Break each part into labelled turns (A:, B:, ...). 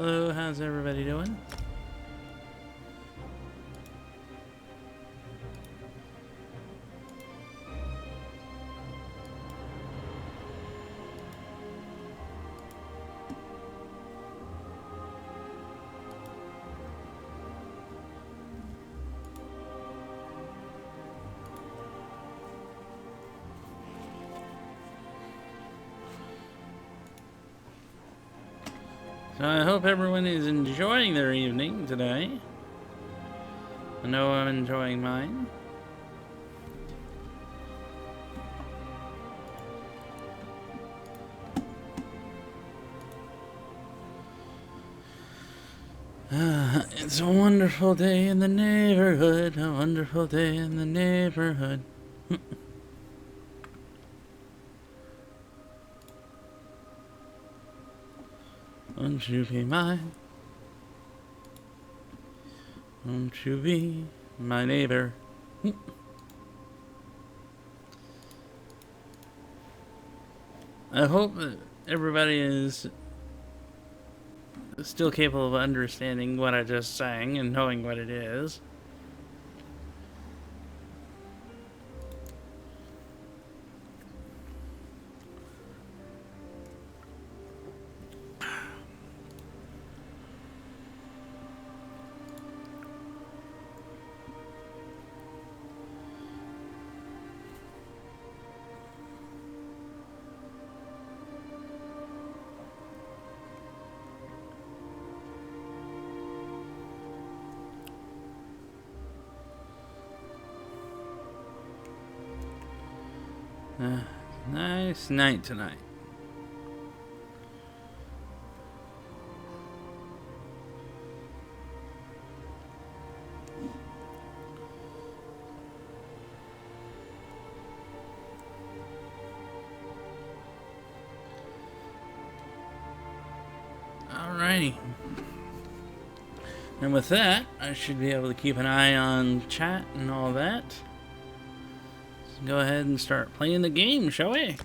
A: Hello, how's everybody doing? So I hope everyone is enjoying their evening today. I know I'm enjoying mine. It's a wonderful day in the neighborhood, a wonderful day in the neighborhood. Won't you be mine? Won't you be my neighbor? I hope that everybody is still capable of understanding what I just sang and knowing what it is. Nice night tonight. Alrighty. And with that, I should be able to keep an eye on chat and all that. Let's go ahead and start playing the game, shall we?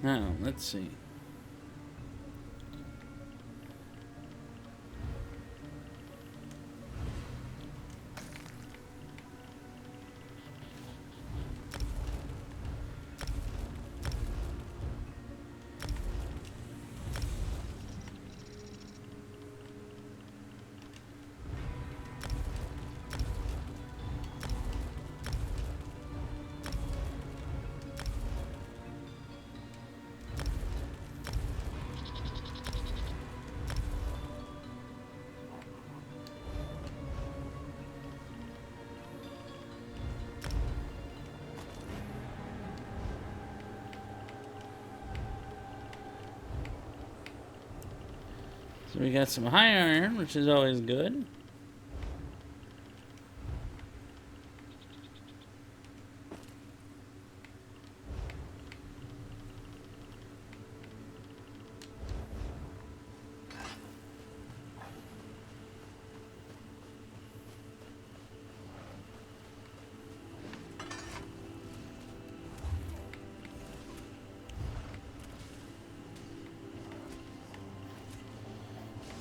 A: Now, let's see. So we got some high iron, which is always good.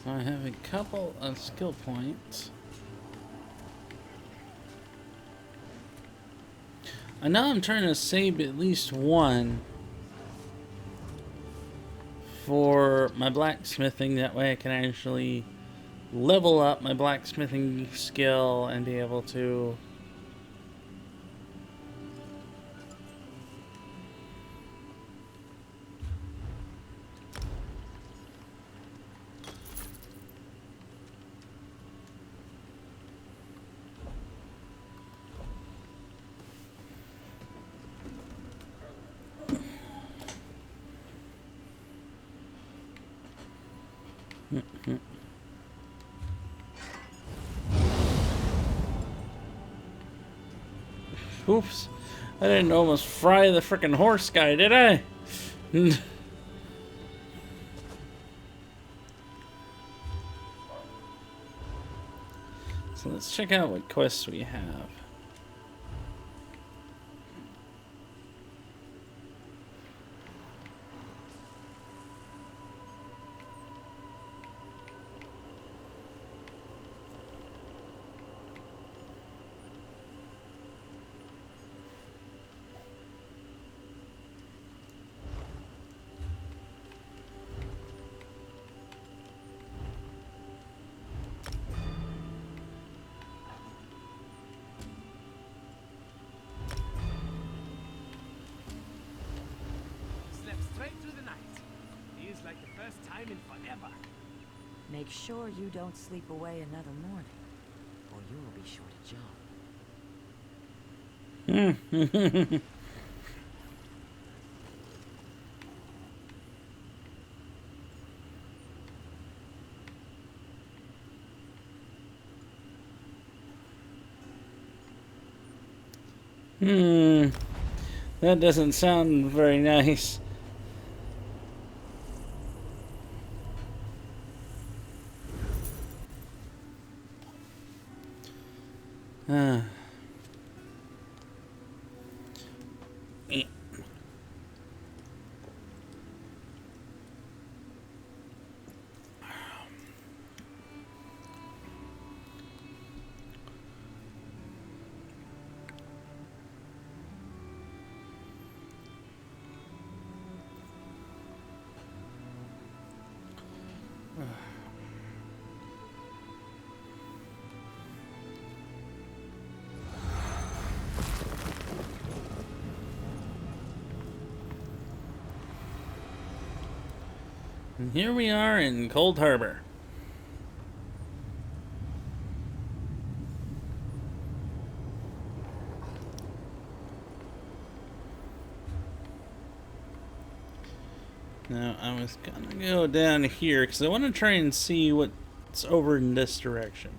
A: So I have a couple of skill points. I know I'm trying to save at least one for my blacksmithing. That way I can actually level up my blacksmithing skill and be able to Oops. I didn't almost fry the frickin' horse guy, did I? So let's check out what quests we have.
B: Make sure you don't sleep away another morning, or you will be short a job.
A: That doesn't sound very nice. And here we are in Cold Harbor. Now, I was gonna go down here because I want to try and see what's over in this direction.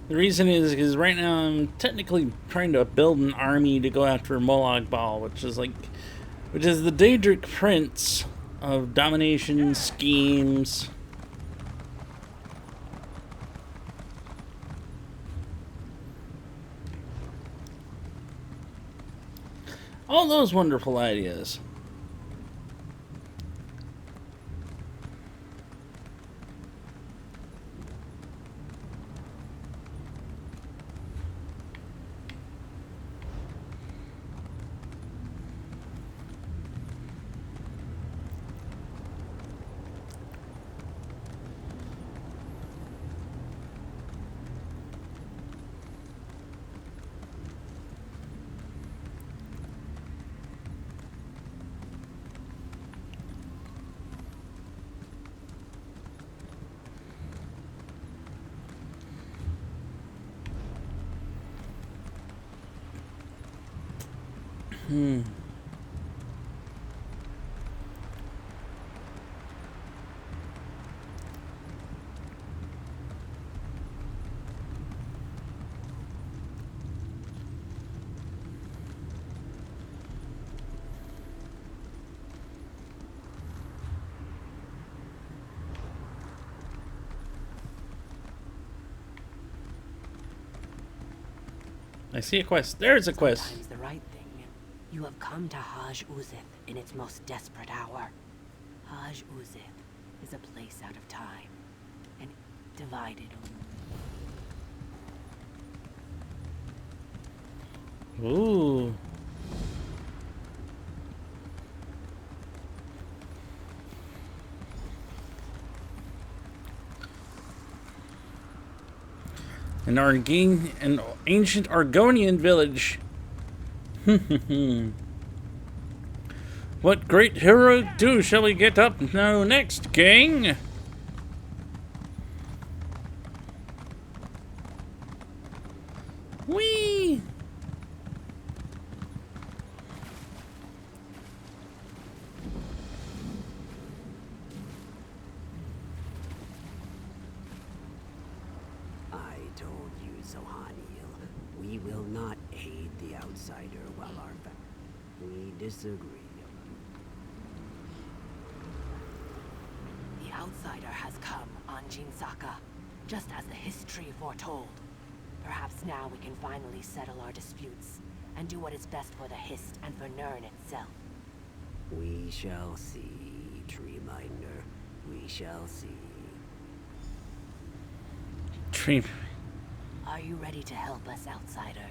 A: The reason is because right now I'm technically trying to build an army to go after Molag Bal, which is the Daedric prince of domination schemes. All those wonderful ideas. I see a quest. There's a quest.
B: Sometimes the right thing. You have come to Haj Uzith in its most desperate hour. Haj Uzith is a place out of time and divided.
A: Ooh. An ancient Argonian village. What great heroic do shall we get up now next, gang? Whee!
B: I told you, Zohaniel, we will not aid the outsider while we disagree. The outsider has come on Jinsaka, just as the history foretold. Perhaps now we can finally settle our disputes and do what is best for the Hist and for Nirn itself. We shall see, Treeminder. We shall see. Are you ready to help us, outsider?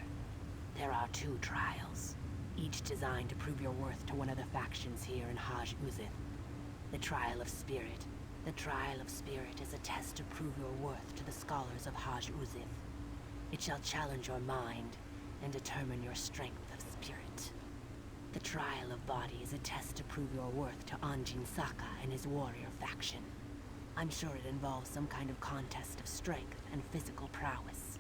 B: There are 2 trials, each designed to prove your worth to one of the factions here in Haj Uzith. The Trial of Spirit. The Trial of Spirit is a test to prove your worth to the scholars of Haj Uzith. It shall challenge your mind and determine your strength of spirit. The Trial of Body is a test to prove your worth to Anjin Saka and his warrior faction. I'm sure it involves some kind of contest of strength and physical prowess.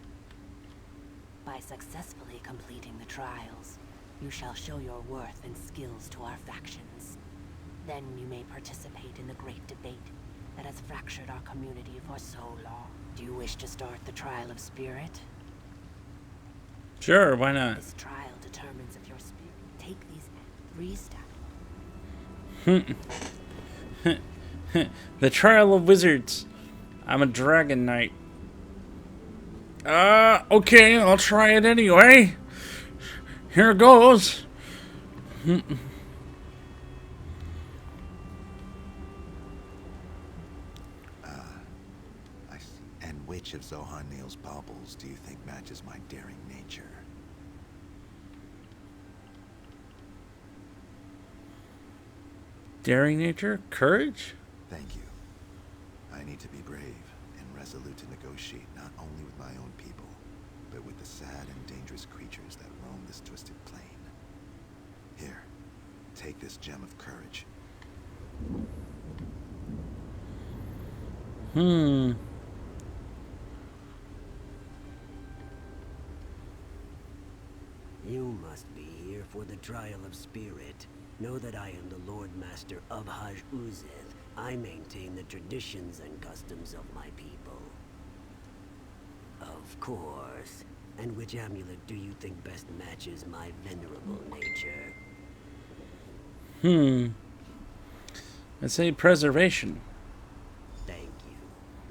B: By successfully completing the trials, you shall show your worth and skills to our factions. Then you may participate in the great debate that has fractured our community for so long. Do you wish to start the Trial of Spirit?
A: Sure, why not?
B: This trial determines if your spirit... Take these 3 steps.
A: The Trial of Wizards. I'm a Dragon Knight. Okay, I'll try it anyway. Here goes.
C: I see. And which of Zohaniel's baubles do you think matches my daring nature?
A: Daring nature? Courage?
C: Thank you. I need to be brave and resolute to negotiate not only with my own people, but with the sad and dangerous creatures that roam this twisted plain. Here, take this gem of courage.
B: You must be here for the Trial of Spirit. Know that I am the Lord Master of Haj Uzith. I maintain the traditions and customs of my people. Of course. And which amulet do you think best matches my venerable nature?
A: I'd say preservation.
B: Thank you.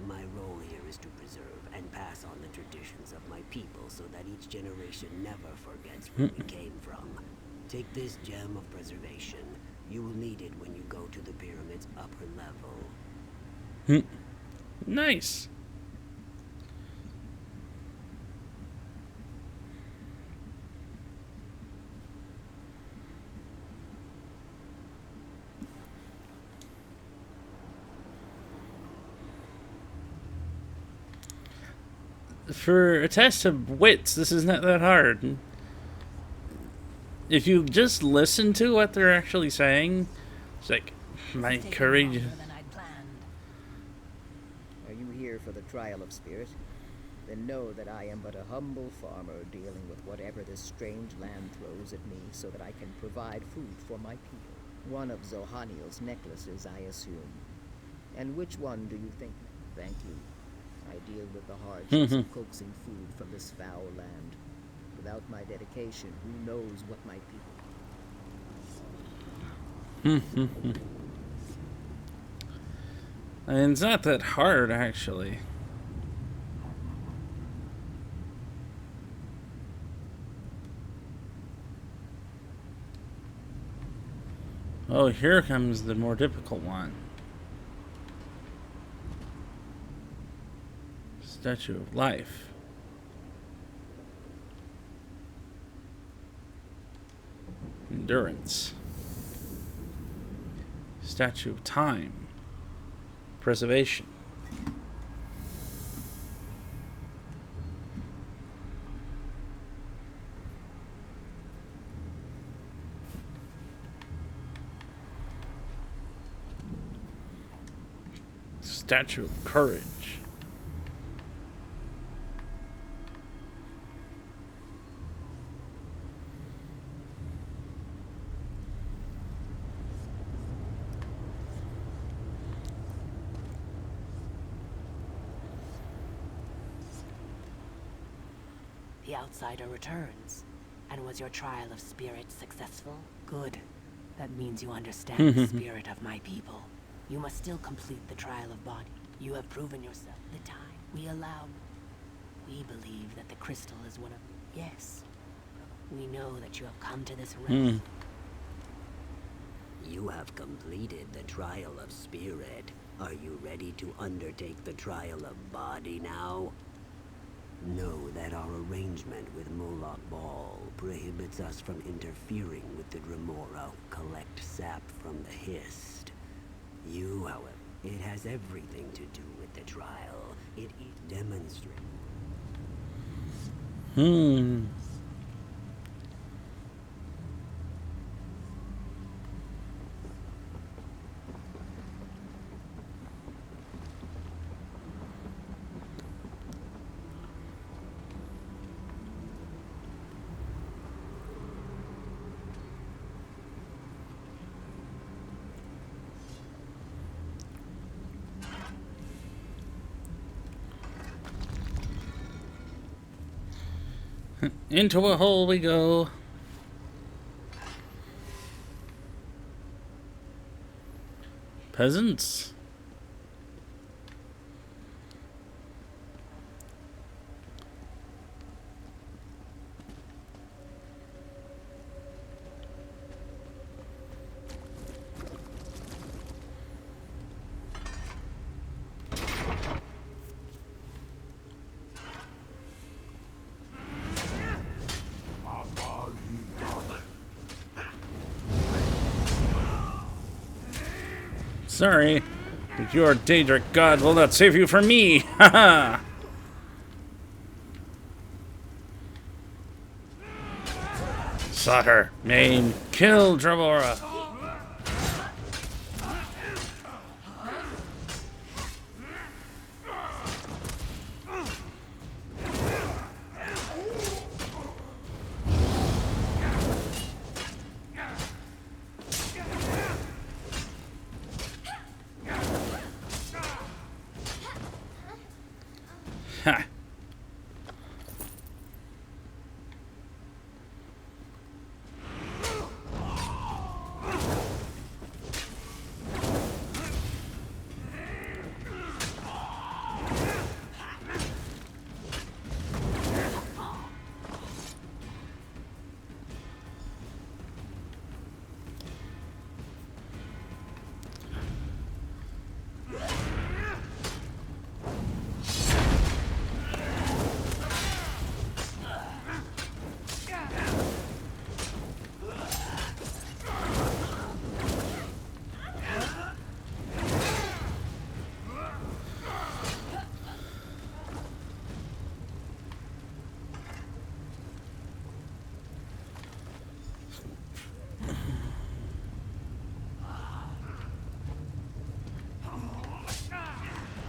B: My role here is to preserve and pass on the traditions of my people so that each generation never forgets where we came from. Take this gem of preservation. You will need it when you go to the pyramid's upper level.
A: Nice. For a test of wits, this is not that hard. If you just listen to what they're actually saying, it's like, my courage.
D: Are you here for the Trial of Spirit? Then know that I am but a humble farmer dealing with whatever this strange land throws at me so that I can provide food for my people. One of Zohaniel's necklaces, I assume. And which one do you think? Thank you. I deal with the hardships of coaxing food from this foul land. Without my dedication, who knows what might be.
A: And it's not that hard, actually. Oh, here comes the more difficult one. Statue of Life. Endurance. Statue of Time. Preservation. Statue of Courage.
B: The outsider returns. And was your trial of spirit successful? Good. That means you understand the spirit of my people. You must still complete the trial of body. You have proven yourself. The time we allow. We believe that the crystal is one of... Yes. We know that you have come to this realm.
E: You have completed the trial of spirit. Are you ready to undertake the trial of body now? Know that our arrangement with Moloch Ball prohibits us from interfering with the Dremora who collect sap from the Hist. You, however, it has everything to do with the trial. It demonstrates.
A: Into a hole we go. Peasants. Sorry, but your Daedric god will not save you from me. Haha. Slaughter, maim, kill Dremora. Ha.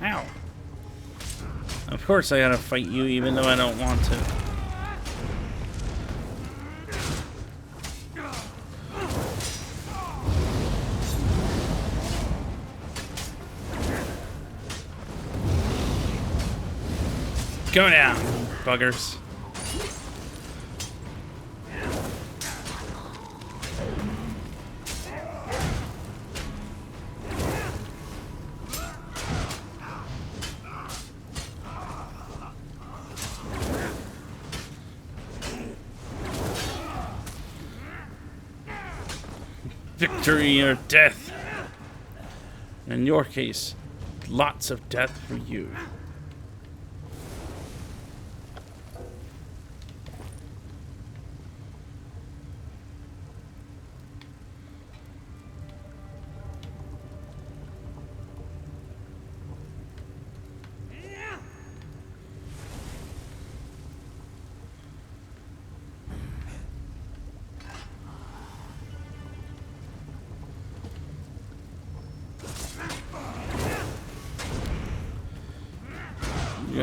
A: Ow. Of course I gotta fight you even though I don't want to. Go down, buggers. Victory or death. In your case, lots of death for you.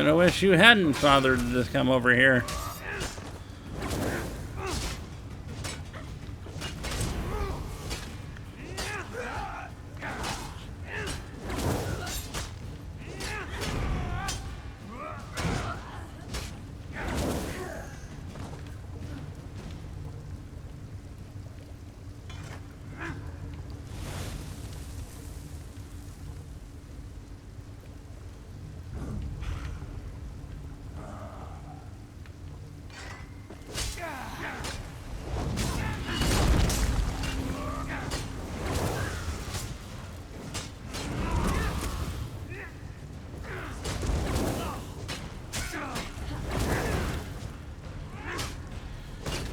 A: Gonna wish you hadn't bothered to come over here.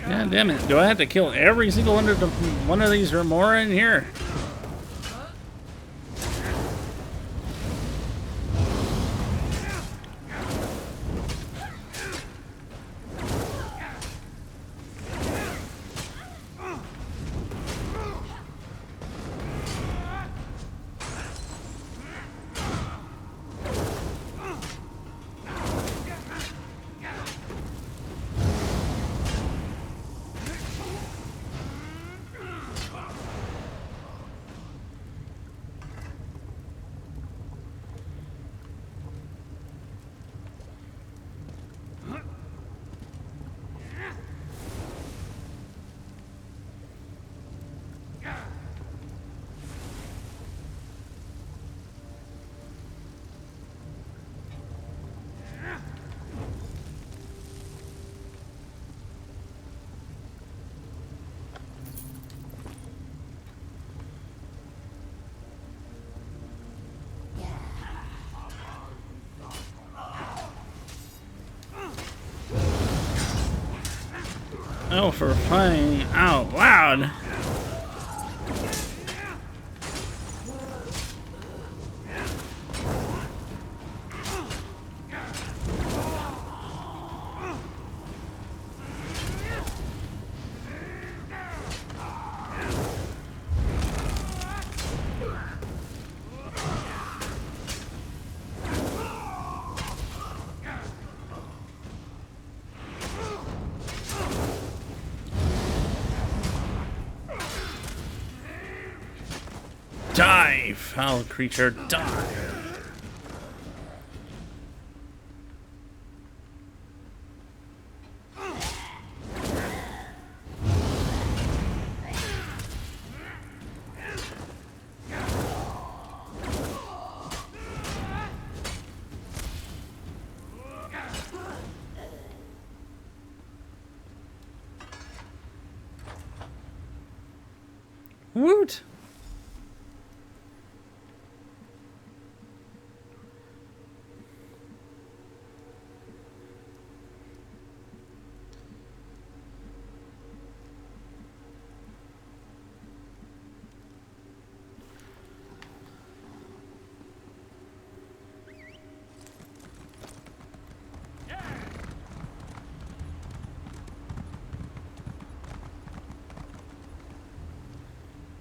A: God damn it. Do I have to kill every single one of these Remora in here? Oh, for crying out loud. Die, foul creature, die. Woot!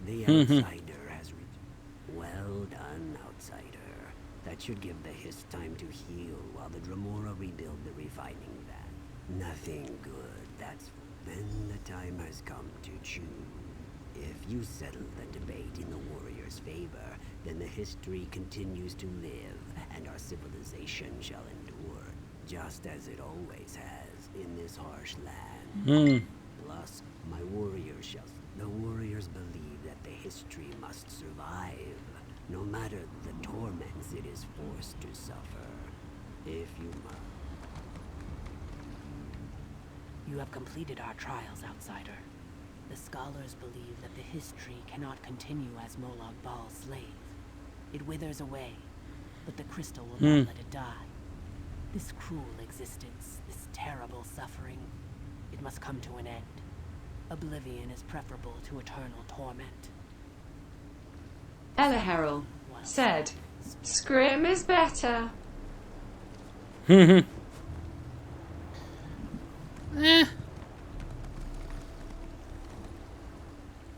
E: The outsider has reached. Well done, outsider. That should give the Hiss time to heal while the Dremora rebuild the refining vat. Nothing good, that's... Then the time has come to choose. If you settle the debate in the warrior's favor, then the history continues to live, and our civilization shall endure, just as it always has in this harsh land. Plus, my warriors shall... The warriors believe that the history must survive, no matter the torments it is forced to suffer. If you must.
B: You have completed our trials, outsider. The scholars believe that the history cannot continue as Molag Bal's slave. It withers away, but the crystal will not let it die. This cruel existence, this terrible suffering, it must come to an end. Oblivion is preferable to eternal torment.
F: Elahherald said, Scrim is better.
A: Eh.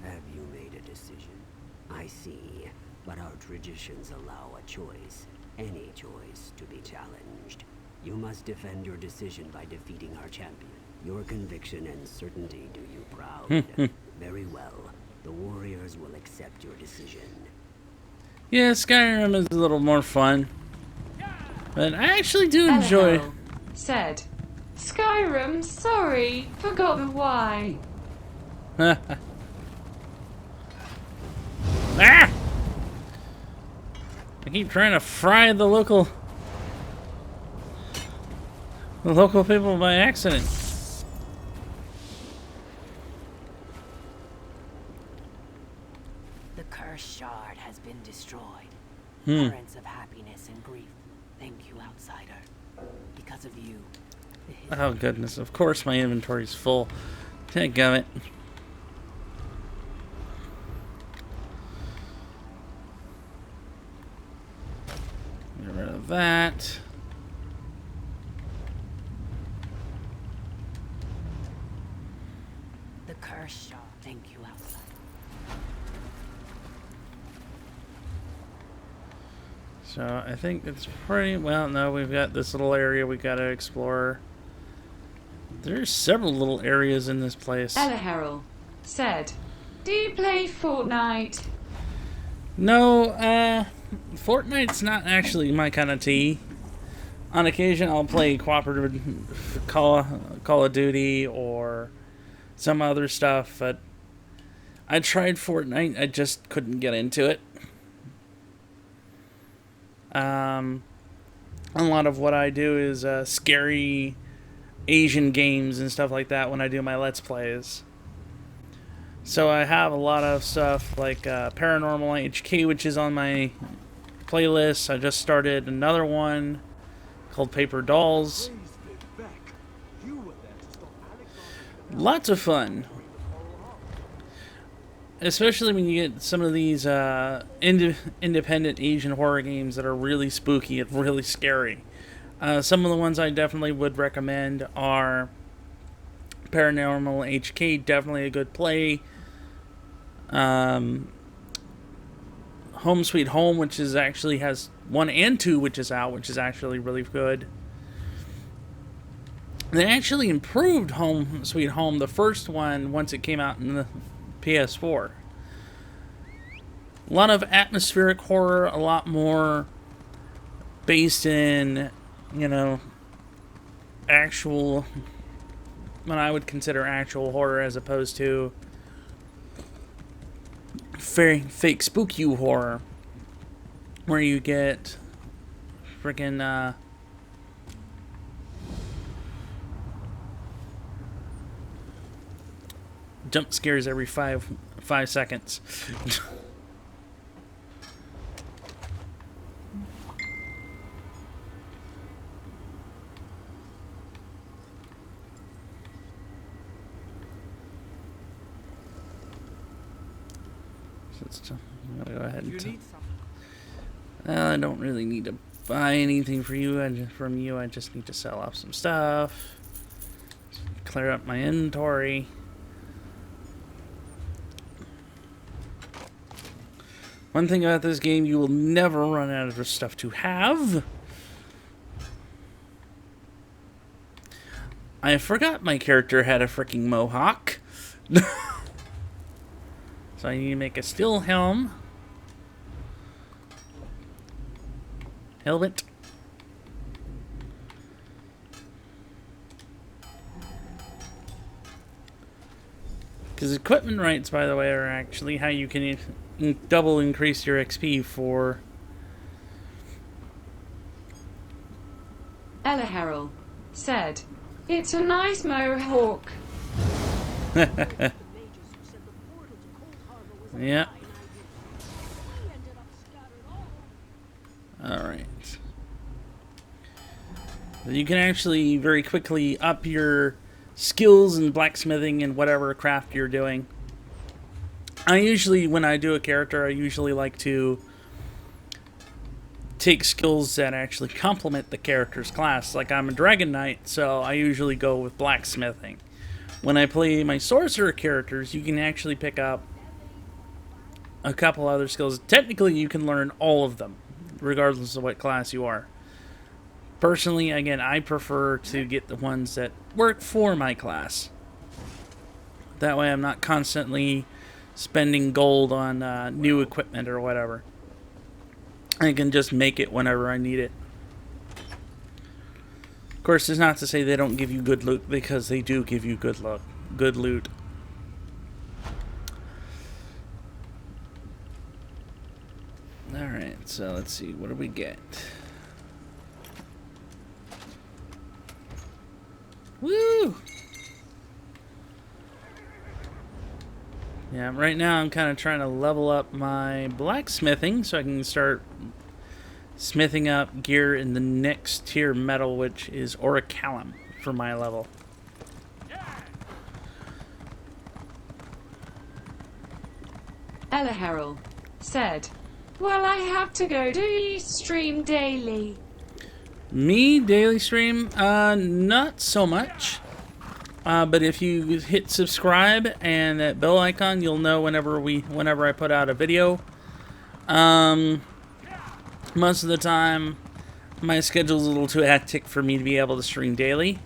E: Have you made a decision? I see, but our traditions allow a choice, any choice, to be challenged. You must defend your decision by defeating our champion. Your conviction and certainty do you proud. Very well. The warriors will accept your decision.
A: Yeah, Skyrim is a little more fun. But I actually do enjoy...
F: Elahel said, Skyrim, sorry, forgot the why.
A: Ah! I keep trying to fry the local people by accident.
B: The cursed shard has been destroyed.
A: Hmm.
B: Currents of happiness and grief. Thank you, outsider. Because of you.
A: Oh goodness, of course my inventory's full. Dadgummit. Get rid of that.
B: The cursed shard. Thank you, outsider.
A: So I think it's pretty well. No, we've got this little area we gotta explore. There's several little areas in this place.
F: Elahel said, do you play Fortnite?
A: No, Fortnite's not actually my kind of tea. On occasion, I'll play cooperative Call of Duty or some other stuff, but I tried Fortnite. I just couldn't get into it. A lot of what I do is scary Asian games and stuff like that when I do my Let's Plays. So I have a lot of stuff like Paranormal HK, which is on my playlist. I just started another one called Paper Dolls. Lots of fun. Especially when you get some of these independent Asian horror games that are really spooky and really scary. Some of the ones I definitely would recommend are Paranormal HK, definitely a good play. Home Sweet Home, which is actually has 1 and 2, which is out, which is actually really good. They actually improved Home Sweet Home, the first one, once it came out in the PS4. A lot of atmospheric horror, a lot more based in, you know, actual, what I would consider actual horror as opposed to fake spook you horror, where you get freaking jump scares every five seconds. I'm gonna go ahead and I don't really need to buy anything for you. From you, I just need to sell off some stuff, clear up my inventory. One thing about this game, you will never run out of stuff to have. I forgot my character had a freaking mohawk. So I need to make a steel helmet. Because equipment rights, by the way, are actually how you can double increase your XP for...
F: Elahel said, it's a nice mohawk.
A: Yeah. Alright. You can actually very quickly up your skills in blacksmithing and whatever craft you're doing. I usually, when I do a character, I usually like to take skills that actually complement the character's class. Like I'm a Dragon Knight, so I usually go with blacksmithing. When I play my sorcerer characters, you can actually pick up a couple other skills. Technically, you can learn all of them, regardless of what class you are. Personally, again, I prefer to get the ones that work for my class. That way I'm not constantly spending gold on new equipment or whatever. I can just make it whenever I need it. Of course, it's not to say they don't give you good loot, because they do give you good loot. Alright, so let's see, what do we get? Woo! Yeah, right now I'm kind of trying to level up my blacksmithing so I can start smithing up gear in the next tier metal, which is orichalcum for my level.
F: Ella Harrell said, well, I have to go. Do you stream daily?
A: Me, daily stream? Not so much. But if you hit subscribe and that bell icon, you'll know whenever I put out a video. Most of the time, my schedule's a little too hectic for me to be able to stream daily.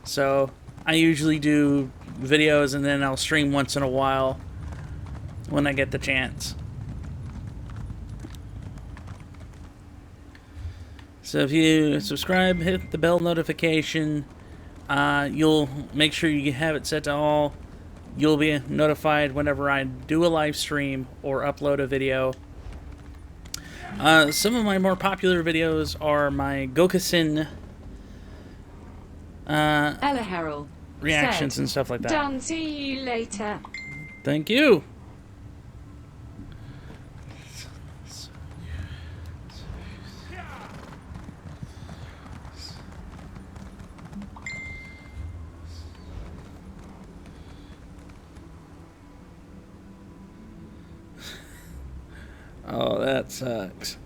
A: So, I usually do videos and then I'll stream once in a while when I get the chance. So if you subscribe, hit the bell notification, you'll make sure you have it set to all. You'll be notified whenever I do a live stream or upload a video. Some of my more popular videos are my Gokusen
F: Ella Harrell
A: reactions
F: said,
A: and stuff like that.
F: done. See you later.
A: Thank you. Oh, that sucks.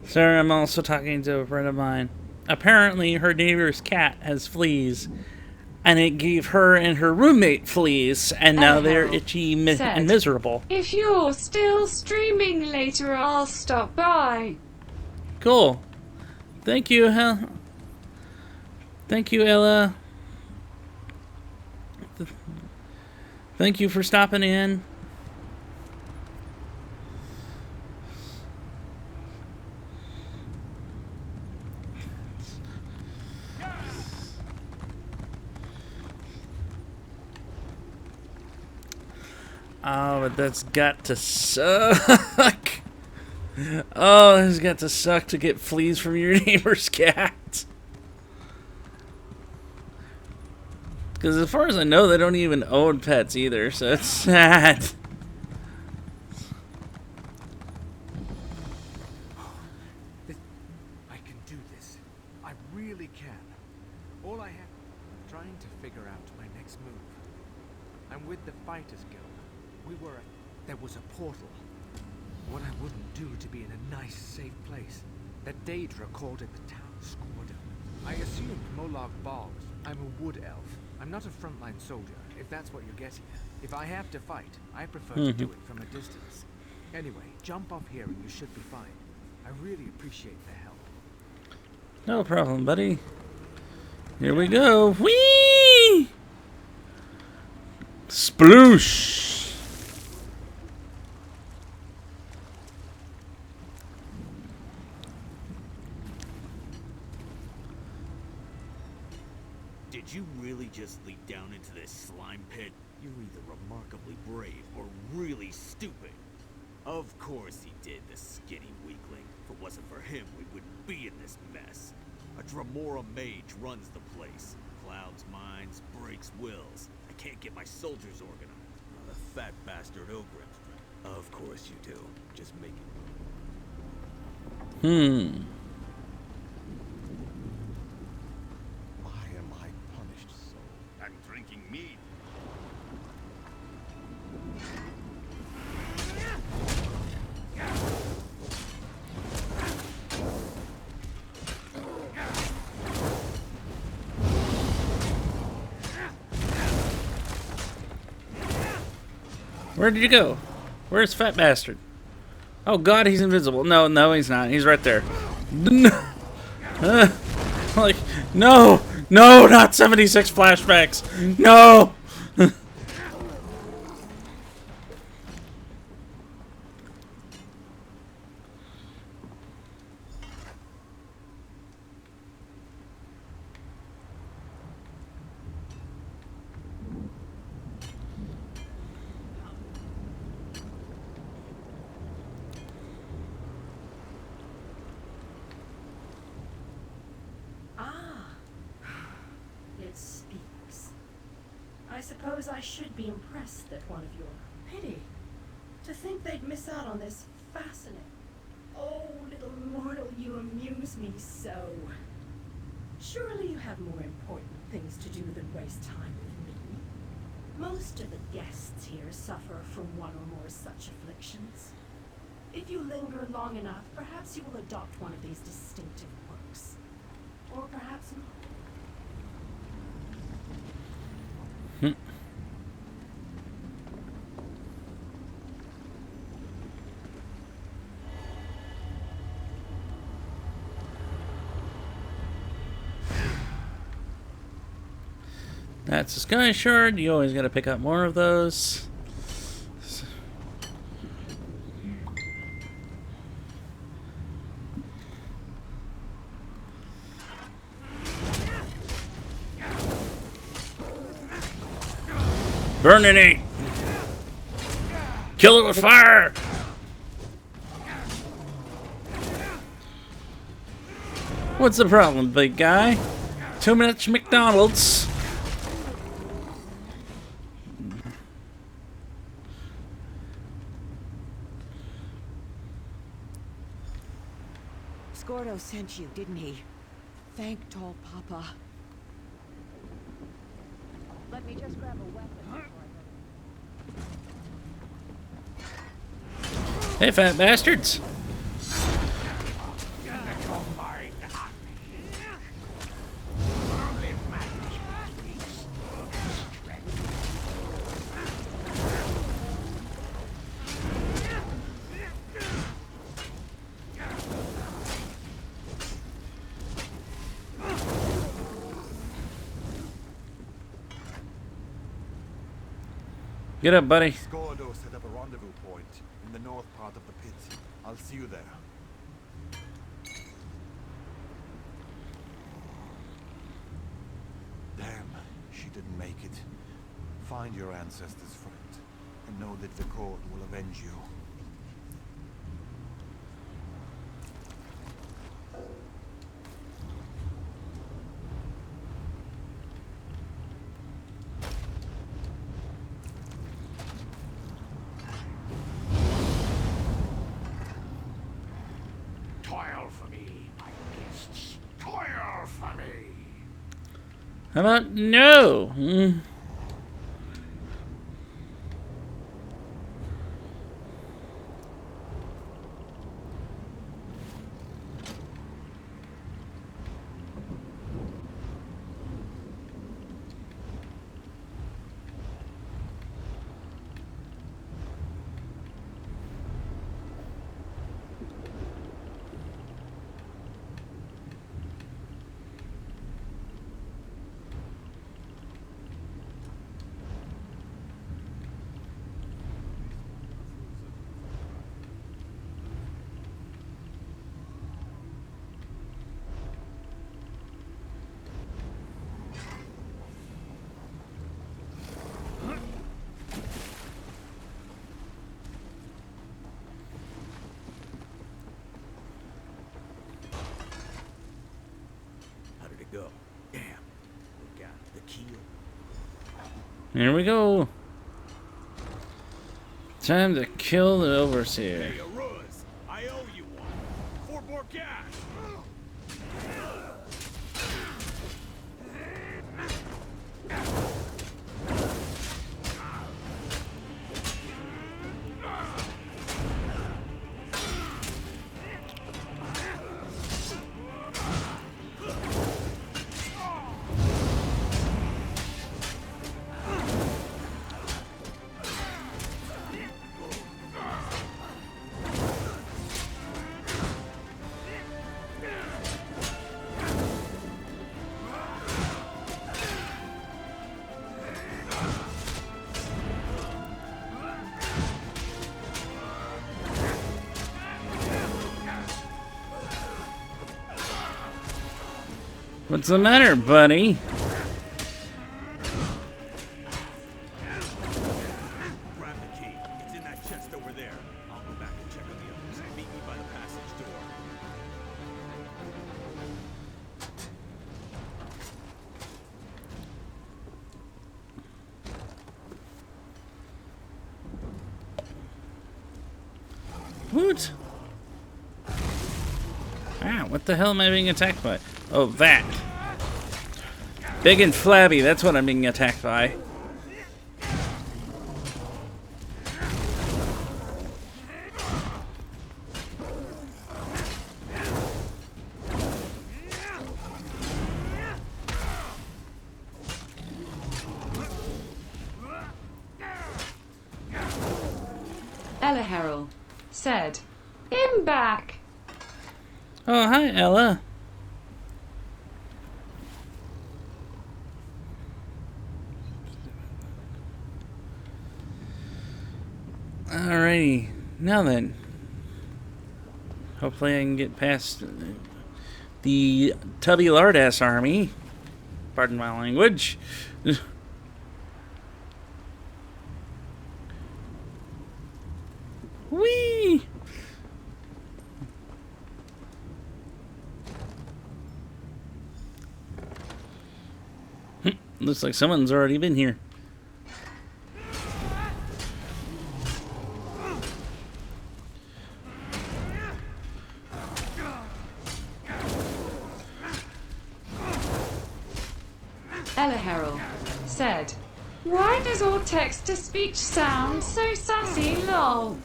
A: Sir, I'm also talking to a friend of mine. Apparently, her neighbor's cat has fleas, and it gave her and her roommate fleas, and now they're itchy and miserable.
F: If you're still streaming later, I'll stop by.
A: Cool. Thank you, Thank you, Ella. Thank you for stopping in. Oh, but that's got to suck. Oh, it's got to suck to get fleas from your neighbor's cat. Because as far as I know, they don't even own pets either, so it's sad.
G: I can do this. I really can. All I have trying to figure out my next move. I'm with the Fighters Guild. There was a portal. What I wouldn't do to be in a nice, safe place. That Daedra called it the town squadron. I assumed Molag Bal. I'm a wood elf. I'm not a frontline soldier, if that's what you're getting at. If I have to fight, I prefer to do it from a distance. Anyway, jump off here and you should be fine. I really appreciate the help.
A: No problem, buddy. Here we go. Whee! Sploosh!
H: Did you really just leap down into this slime pit? You're either remarkably brave or really stupid. Of course he did, the skinny weakling. If it wasn't for him, we wouldn't be in this mess. A Dremora mage runs the place. Clouds minds, breaks wills. I can't get my soldiers organized. The fat bastard Ogrim. Of course you do. Just make it.
C: Why am I punished so?
H: I'm drinking mead.
A: Where did you go? Where's Fat Bastard? Oh god, he's invisible. No, he's not. He's right there. Like, no, no, not 76 flashbacks. No.
I: It speaks. I suppose I should be impressed that one of your... Pity. To think they'd miss out on this fascinating... Oh, little mortal, you amuse me so. Surely you have more important things to do than waste time with me. Most of the guests here suffer from one or more such afflictions. If you linger long enough, perhaps you will adopt one of these distinctive quirks. Or perhaps not.
A: That's a sky shard. You always gotta pick up more of those. Burning it! Kill it with fire! What's the problem, big guy? Too much McDonald's.
D: Scordo sent you, didn't he? Thank Tall Papa. Let me just grab a weapon before I go.
A: Hey, fat bastards! Get up, buddy.
C: Scordo set up a rendezvous point in the north part of the pit. I'll see you there. Damn, she didn't make it. Find your ancestors, friend, and know that the court will avenge you.
A: How about no?
H: Go. Damn. We got the keel.
A: Here we go. Time to kill the overseer.
H: Hey, Aruz, I owe you one. For more cash.
A: What's the matter, buddy?
H: Grab the key. It's in that chest over there. I'll go back and check on the others. Meet me by the passage door.
A: What? Ah, what the hell am I being attacked by? Oh, that. Big and flabby, that's what I'm being attacked by.
F: Ella said, "Him back."
A: Oh, hi, Ella. Alrighty, now then. Hopefully I can get past the tubby lardass army. Pardon my language. Whee! Looks like someone's already been here.
F: Ella said, "Why does all text-to-speech sound so sassy, lol?"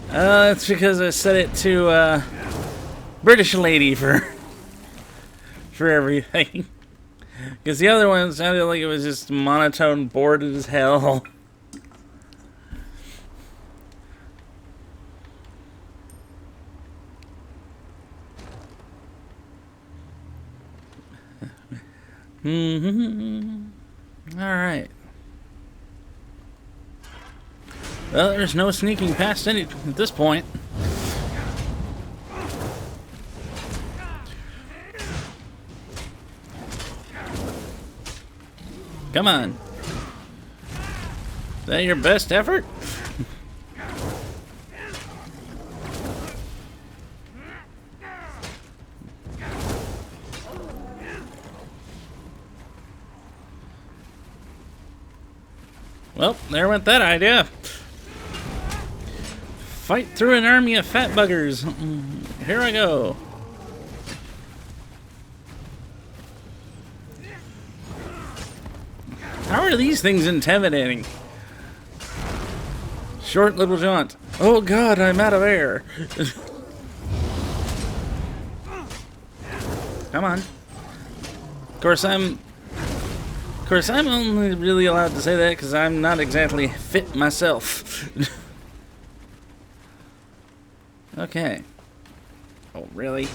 A: That's because I set it to British lady for everything. Because the other one sounded like it was just monotone, bored as hell. Alright. Well, there's no sneaking past any at this point. Come on. Is that your best effort? Well, there went that idea. Fight through an army of fat buggers. Here I go. How are these things intimidating? Short little jaunt. Oh god, I'm out of air. Come on. Of course, I'm only really allowed to say that because I'm not exactly fit myself. Okay. Oh, really?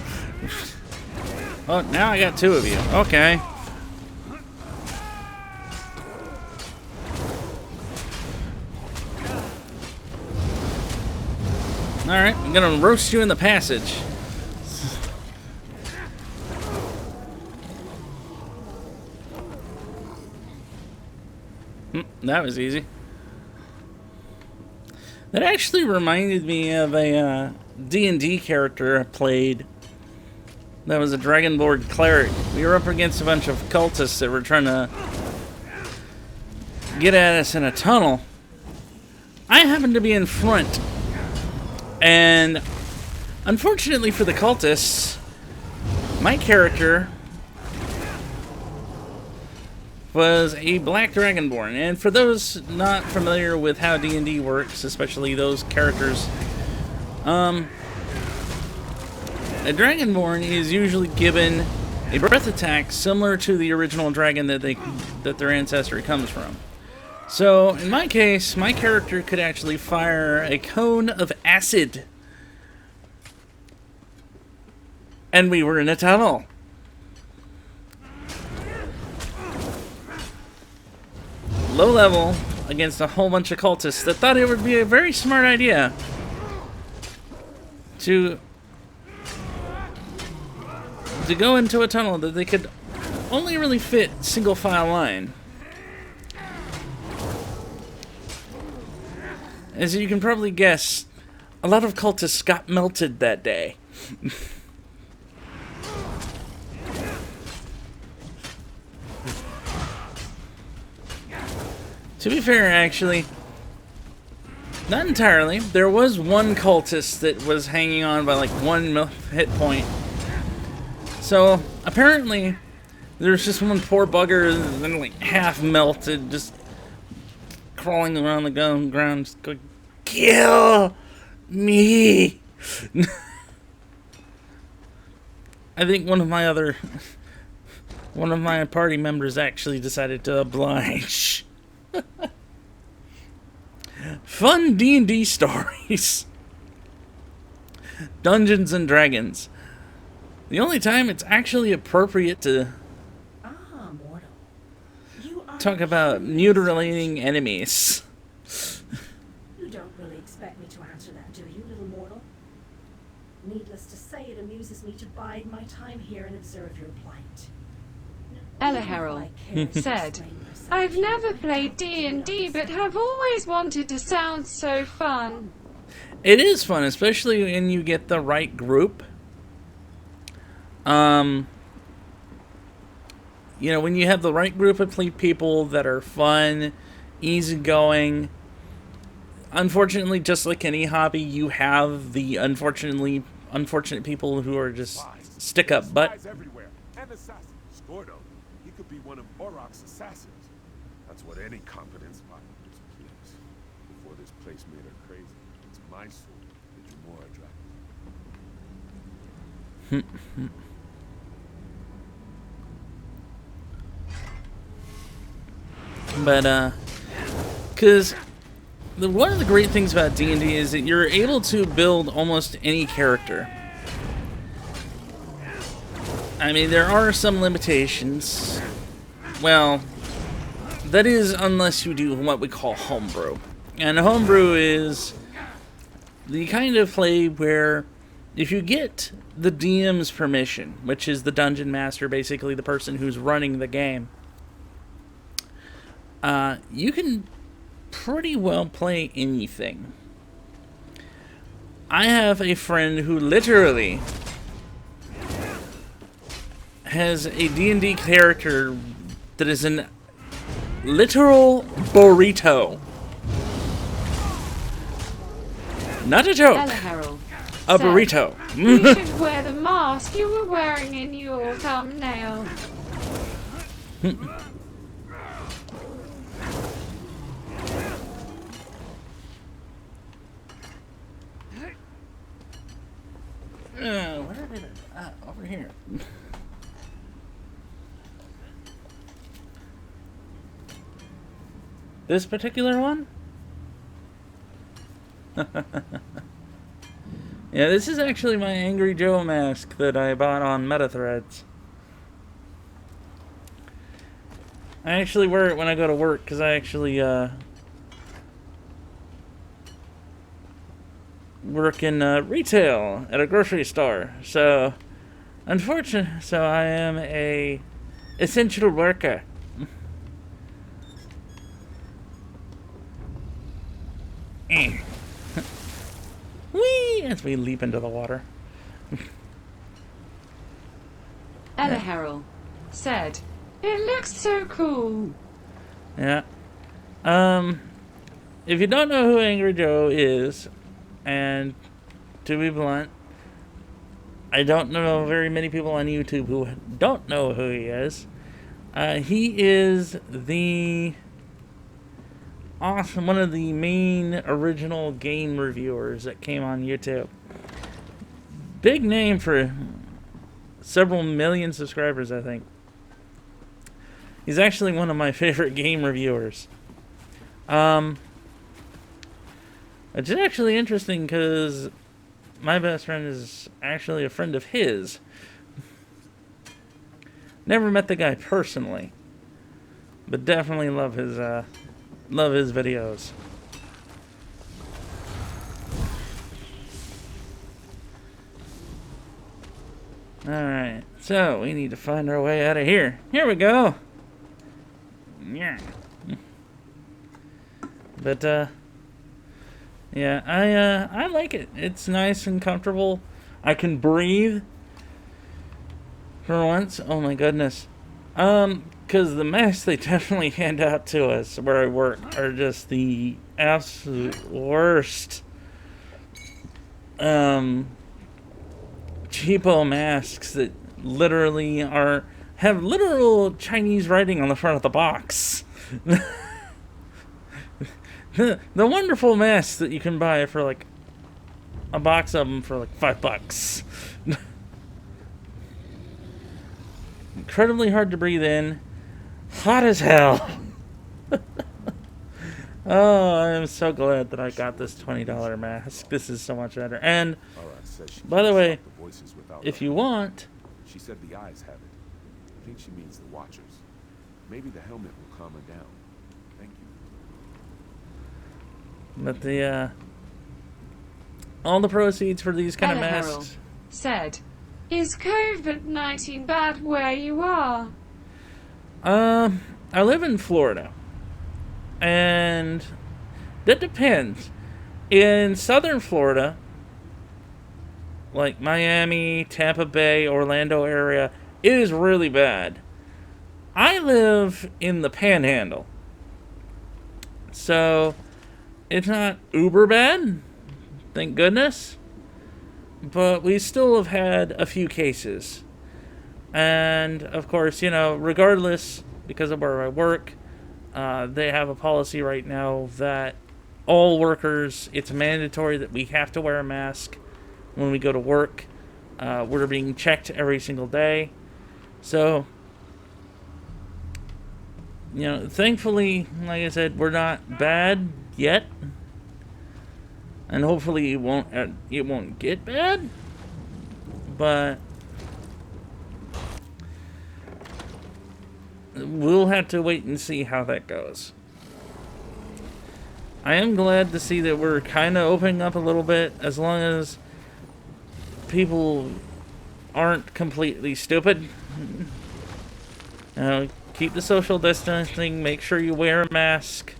A: Oh, now I got two of you. Okay. Alright, I'm gonna roast you in the passage. That was easy. That actually reminded me of a D&D character I played. That was a Dragonborn cleric. We were up against a bunch of cultists that were trying to get at us in a tunnel. I happened to be in front. And unfortunately for the cultists, my character was a black dragonborn. And for those not familiar with how D&D works, especially those characters, a dragonborn is usually given a breath attack similar to the original dragon that their ancestry comes from. So, in my case, my character could actually fire a cone of acid. And we were in a tunnel. Low level against a whole bunch of cultists that thought it would be a very smart idea to go into a tunnel that they could only really fit single file line. As you can probably guess, a lot of cultists got melted that day. To be fair, actually, not entirely. There was one cultist that was hanging on by like 1 hit point. So, apparently, there's just one poor bugger and then like half melted, just crawling around the ground, just going, "Kill me!" I think one of my party members actually decided to oblige. Fun D&D stories. Dungeons and Dragons. The only time it's actually appropriate to
I: mortal. You are
A: talk about mutilating enemies.
I: You don't really expect me to answer that, do you, little mortal? Needless to say, it amuses me to bide my time here and observe your plight.
F: Ella Harrell said, "I've never played D&D, but have always wanted to sound so fun."
A: It is fun, especially when you get the right group. You know, when you have the right group of people that are fun, easygoing. Unfortunately, just like any hobby, you have the unfortunate people who are just stick up butt.
J: Everywhere. And assassins. Scordo, he could be one of Oroc's assassins. That's what any competent spy would do, please. Before this place made her crazy, it's my sword that you're more attracted.
A: But, because one of the great things about D&D is that you're able to build almost any character. I mean, there are some limitations. Well, that is unless you do what we call homebrew. And homebrew is the kind of play where if you get the DM's permission, which is the dungeon master, basically the person who's running the game, you can pretty well play anything. I have a friend who literally has a D&D character that is an literal burrito. Not a joke.
F: Ella Harrell
A: A
F: said,
A: burrito.
F: "You should wear the mask you were wearing in your thumbnail."
A: Where did it? Over here. This particular one? Yeah, this is actually my Angry Joe mask that I bought on MetaThreads. I actually wear it when I go to work because I actually work in retail at a grocery store. So, unfortunately, so I am a essential worker. Whee! As we leap into the water.
F: Ella Harrell said, "It looks so cool."
A: Yeah. If you don't know who Angry Joe is, and to be blunt, I don't know very many people on YouTube who don't know who he is. He is one of the main original game reviewers that came on YouTube. Big name for several million subscribers, I think. He's actually one of my favorite game reviewers. It's actually interesting because my best friend is actually a friend of his. Never met the guy personally, but definitely love his videos. Alright, so we need to find our way out of here. Here we go. Yeah. But, yeah, I like it. It's nice and comfortable. I can breathe for once. Oh my goodness. Because the masks they definitely hand out to us where I work are just the absolute worst. Cheapo masks that literally have literal Chinese writing on the front of the box. The wonderful masks that you can buy for like a box of them for like $5. Incredibly hard to breathe in. Hot as hell. Oh, I'm so glad that I got this $20 mask. This is so much better. And by the way, if you want,
J: she said the eyes have it. I think she means the Watchers. Maybe the helmet will calm her down. Thank you.
A: But the all the proceeds for these kind of
F: Ella
A: masks.
F: Said, "Is COVID-19 bad where you are?"
A: I live in Florida, and that depends. In southern Florida, like Miami, Tampa Bay, Orlando area, it is really bad. I live in the Panhandle, so it's not uber bad, thank goodness. But we still have had a few cases. And, of course, you know, regardless, because of where I work, they have a policy right now that all workers, it's mandatory that we have to wear a mask when we go to work. We're being checked every single day. So, you know, thankfully, like I said, we're not bad yet. And hopefully it won't get bad. But we'll have to wait and see how that goes. I am glad to see that we're kind of opening up a little bit, as long as people aren't completely stupid. You know, keep the social distancing, make sure you wear a mask,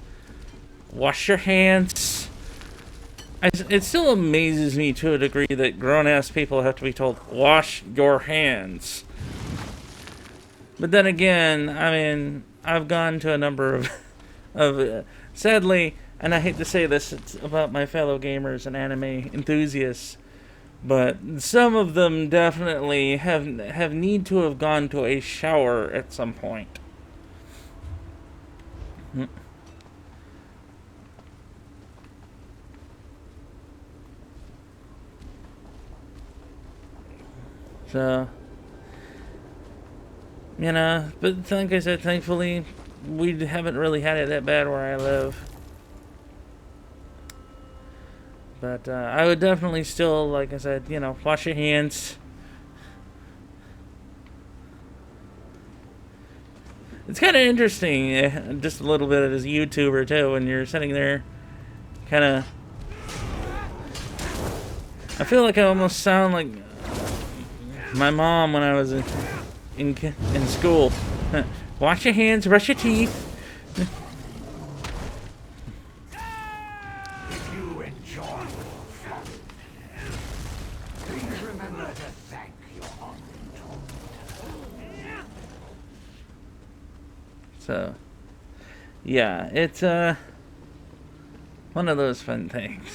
A: wash your hands. It still amazes me to a degree that grown-ass people have to be told, wash your hands. But then again, I mean, I've gone to a number of sadly, and I hate to say this, it's about my fellow gamers and anime enthusiasts, but some of them definitely have need to have gone to a shower at some point. So, you know, but like I said, thankfully, we haven't really had it that bad where I live. But I would definitely still, like I said, you know, wash your hands. It's kind of interesting, just a little bit as a YouTuber, too, when you're sitting there, kind of... I feel like I almost sound like my mom when I was in school. Wash your hands, brush your teeth.
K: If you enjoy fun, please remember to thank your untold.
A: So, yeah, it's one of those fun things.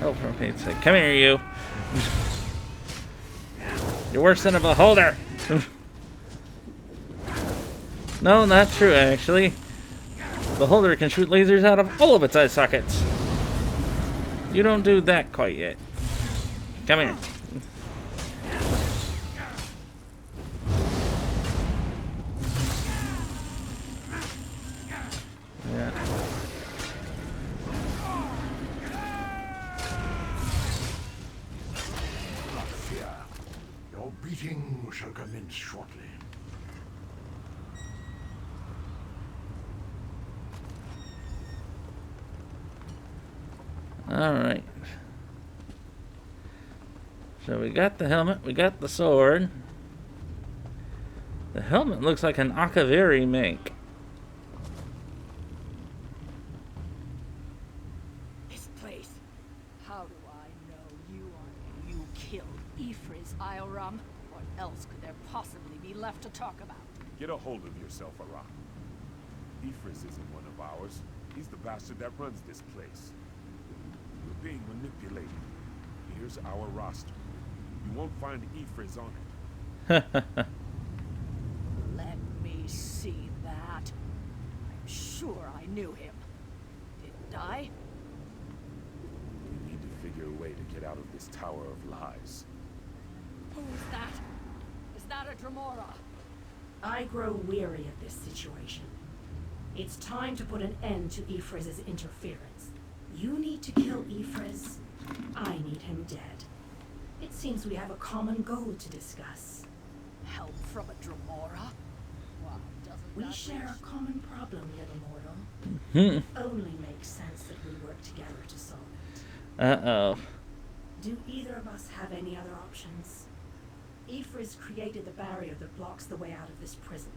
A: Oh, for Pete's sake. Come here, you. You're worse than a beholder. No, not true, actually. Beholder can shoot lasers out of all of its eye sockets. You don't do that quite yet. Come here. Yeah.
K: Your beating shall commence shortly.
A: Alright. So we got the helmet, we got the sword. The helmet looks like an Akaviri make.
L: This place. How do I know you killed Ifriz Ioram? What else could there possibly be left to talk about?
J: Get a hold of yourself, Aram. Ifris isn't one of ours. He's the bastard that runs this place. We're being manipulated. Here's our roster. You won't find Ifris on it.
L: Let me see that. I'm sure I knew him. Didn't I?
J: We need to figure a way to get out of this tower of lies.
L: Who's that? Is that a Dremora?
I: I grow weary of this situation. It's time to put an end to Ifriz's interference. You need to kill Ifriz. I need him dead. It seems we have a common goal to discuss.
L: Help from a Dremora? Well, doesn't
I: We
L: that
I: share
L: reach-
I: a common problem, little mortal. It only makes sense that we work together to solve it.
A: Uh-oh.
I: Do either of us have any other options? Ifriz created the barrier that blocks the way out of this prison.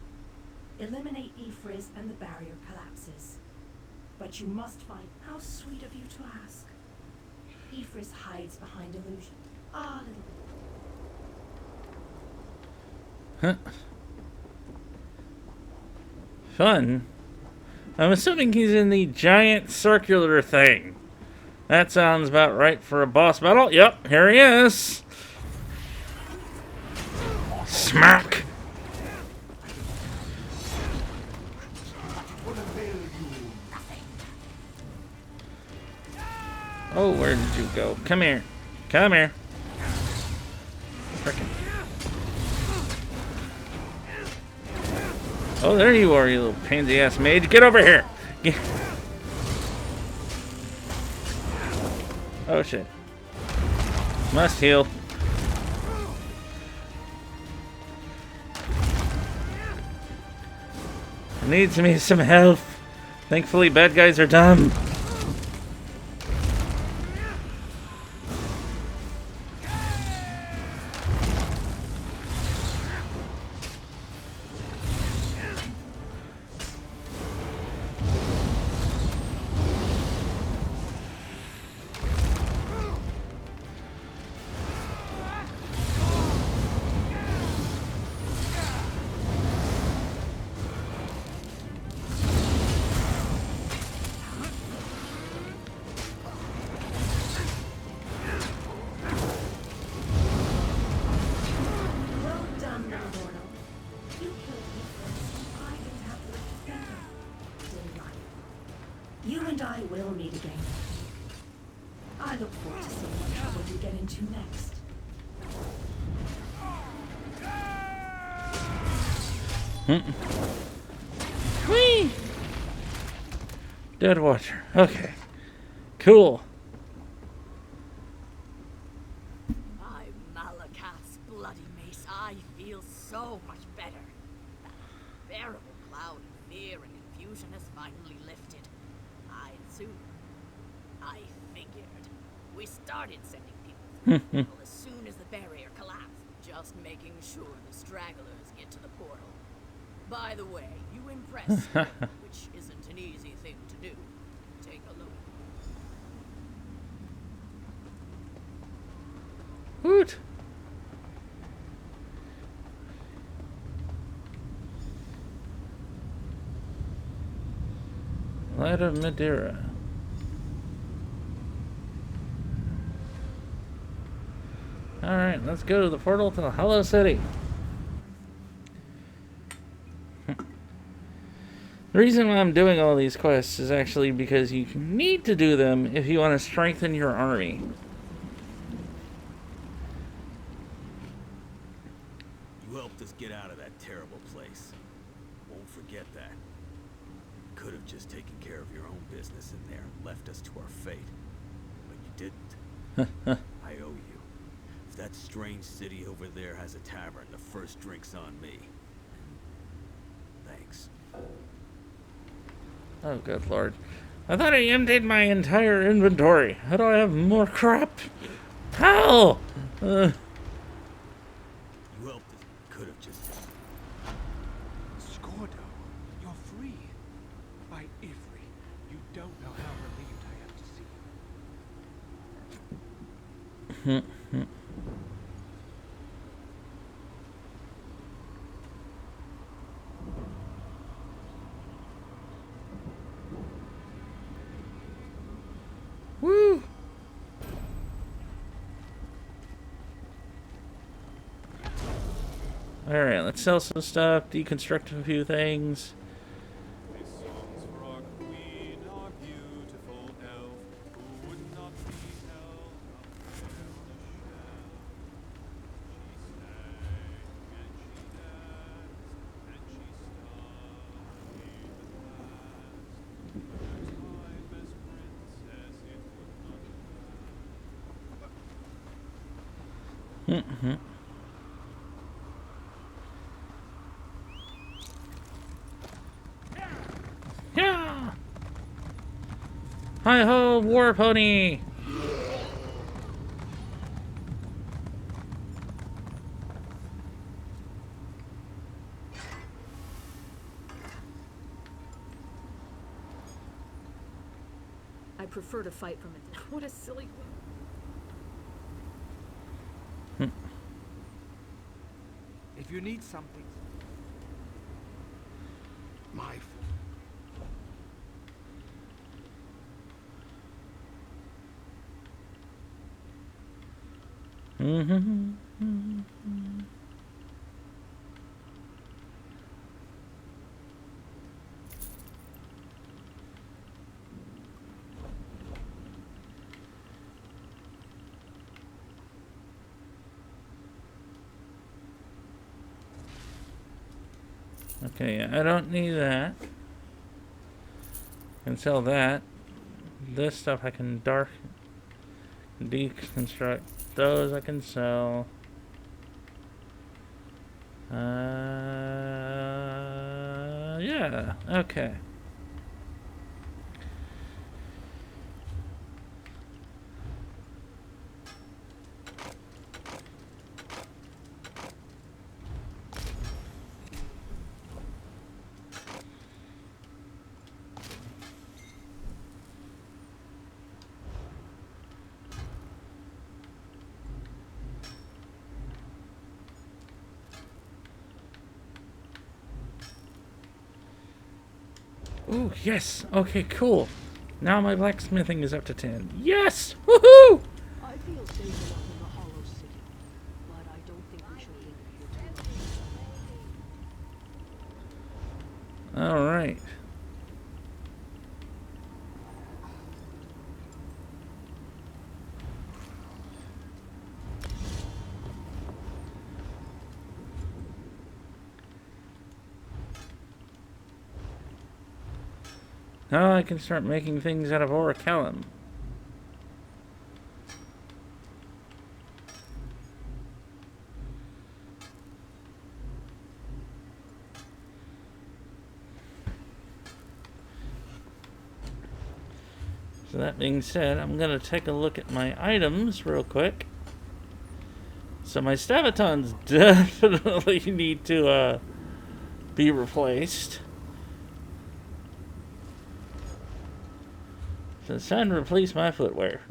I: Eliminate Ifriz and the barrier collapses. But you must find... How sweet of you to ask. Ifriz hides behind illusion. Ah, little...
A: Huh. Fun. I'm assuming he's in the giant circular thing. That sounds about right for a boss battle. Yep, here he is. Smack. Oh, where did you go? Come here. Come here. Frickin'. Oh, there you are, you little pansy-ass mage. Get over here. Get... Oh, shit. Must heal. Needs me some health. Thankfully, bad guys are dumb.
I: Well done, little mortal. You killed Ifriz. I get to have the defender. Delighted. You and I will meet again. I look forward to seeing what trouble you get into next.
A: Whee! Dead Watcher. Okay. Cool.
L: By Malakath's bloody mace, I feel so much better. That unbearable cloud of fear and confusion has finally lifted. I figured. We started sending people through the portal as soon as the barrier collapsed, just making sure the stragglers get to the portal. By the way, you impressed me, which isn't an easy thing to do. Take a look.
A: Woot. Light of Madeira. Alright, let's go to the portal to the Hollow City. The reason why I'm doing all these quests is actually because you need to do them if you want to strengthen your army.
H: You helped us get out of that terrible place. Won't forget that. Could have just taken care of your own business in there and left us to our fate. But you didn't. I owe you. If that strange city over there has a tavern, the first drink's on me. Thanks.
A: Oh, good lord. I thought I emptied my entire inventory. How do I have more crap? How?
H: You helped us. Could have just...
G: Scordo, you're free. By Ivry, you don't know how relieved I am to see you.
A: Woo! Alright, let's sell some stuff, deconstruct a few things.
M: These songs for our queen, our beautiful elf, who would not be held up there on a shelf. She sang and she danced, and she studied the past. Her time as princess it would not last.
A: Yeah! Hi ho, war pony!
L: I prefer to fight from it. What a silly...
G: If you need something...
K: My fault.
A: Okay, I don't need that. I can sell that. This stuff I can deconstruct. Those I can sell. Yeah, okay. Ooh, yes! Okay, cool. Now my blacksmithing is up to 10. Yes! Woohoo!
N: I feel safe enough in the Hollow City, but I don't think we should linger here too long.
A: Alright. Now I can start making things out of orichalcum. So that being said, I'm going to take a look at my items real quick. So my Stavatons definitely need to be replaced. So it's time to replace my footwear.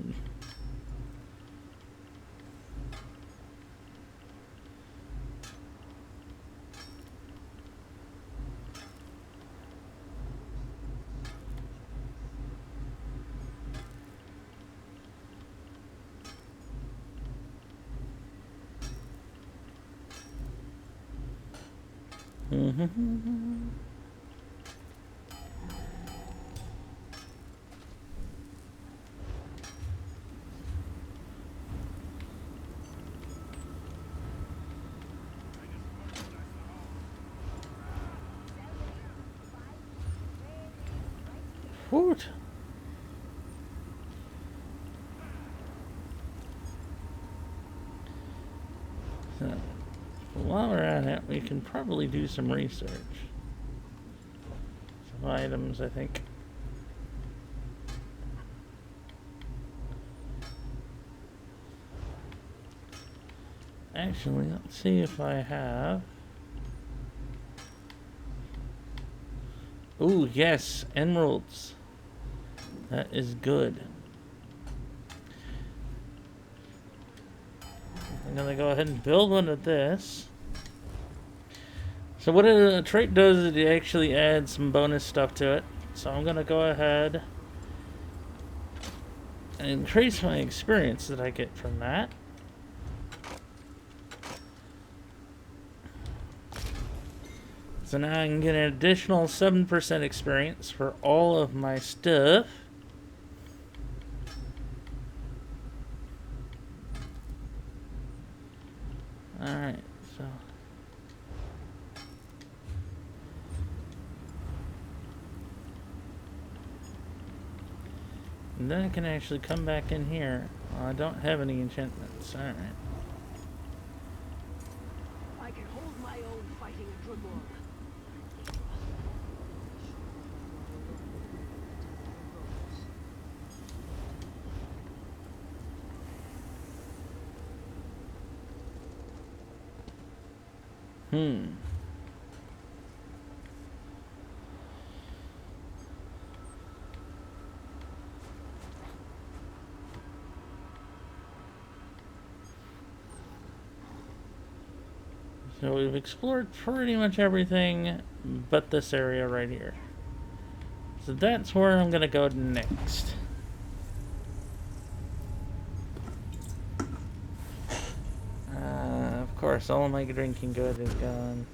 A: What? So, while we're at it, we can probably do some research. Some items, I think. Actually, let's see if I have. Ooh, yes, emeralds. That is good. I'm gonna go ahead and build one of this. So what a trait does is it actually adds some bonus stuff to it. So I'm gonna go ahead and increase my experience that I get from that. So now I can get an additional 7% experience for all of my stuff. Alright, so. And then I can actually come back in here. I don't have any enchantments. Alright.
N: I can hold my own fighting a Dragor.
A: So we've explored pretty much everything but this area right here. So that's where I'm gonna go next. Of course, all of my drinking good is gone.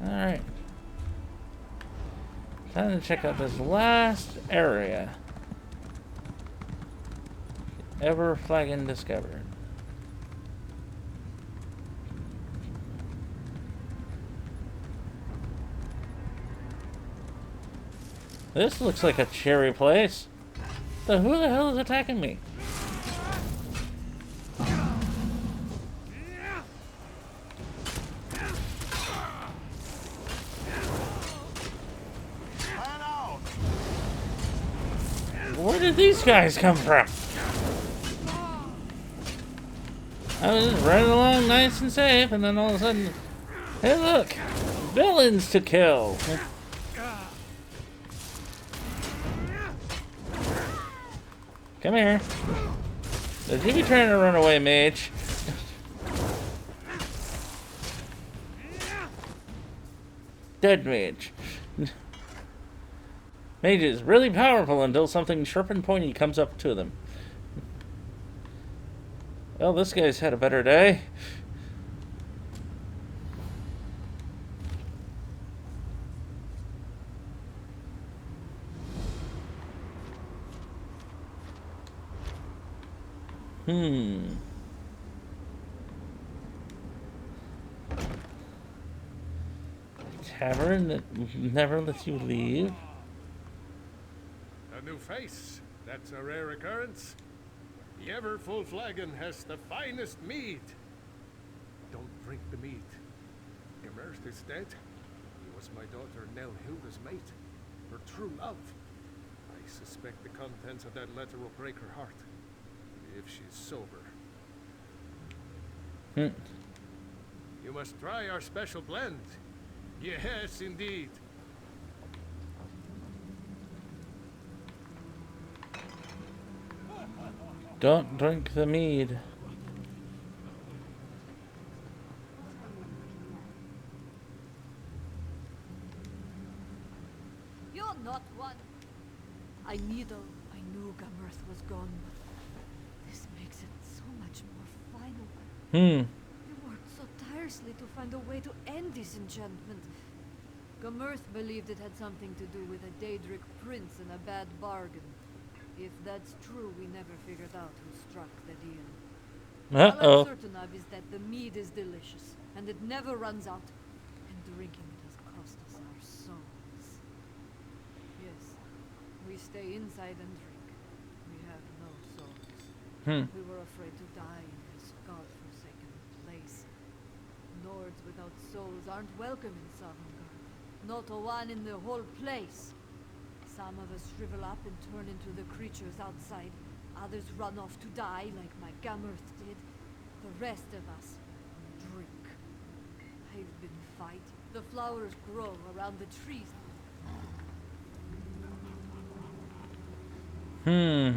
A: Alright. Time to check out this last area. Ever flagon discovered. This looks like a cherry place. So who the hell is attacking me? Where did these guys come from? I was just running along nice and safe, and then all of a sudden, hey look! Villains to kill! Come here. Did you be trying to run away, mage? Dead mage. Mage is really powerful until something sharp and pointy comes up to them. Well, this guy's had a better day. Tavern that never lets you leave.
J: A new face. That's a rare occurrence. The ever-full flagon has the finest mead. Don't drink the mead. Gemerth is dead. He was my daughter Nell Hilda's mate. Her true love. I suspect the contents of that letter will break her heart. If she's sober. You must try our special blend. Yes, indeed.
A: Don't drink the mead.
O: You're not one. I knew Gemerth was gone, but this makes it so much much more final.
A: Hmm.
O: You worked so tirelessly to find a way to end this enchantment. Gamurth believed it had something to do with a Daedric prince and a bad bargain. If that's true, we never figured out who struck the deal. All I'm certain of is that the mead is delicious, and it never runs out. And drinking it has cost us our souls. Yes, we stay inside and drink. We have no souls. We were afraid to die in this godforsaken place. Nords without souls aren't welcome in Sovngarde. Not a one in the whole place. Some of us shrivel up and turn into the creatures outside. Others run off to die, like my Gamurth did. The rest of us drink. I've been fighting. The flowers grow around the trees.
A: Hmm.
K: I need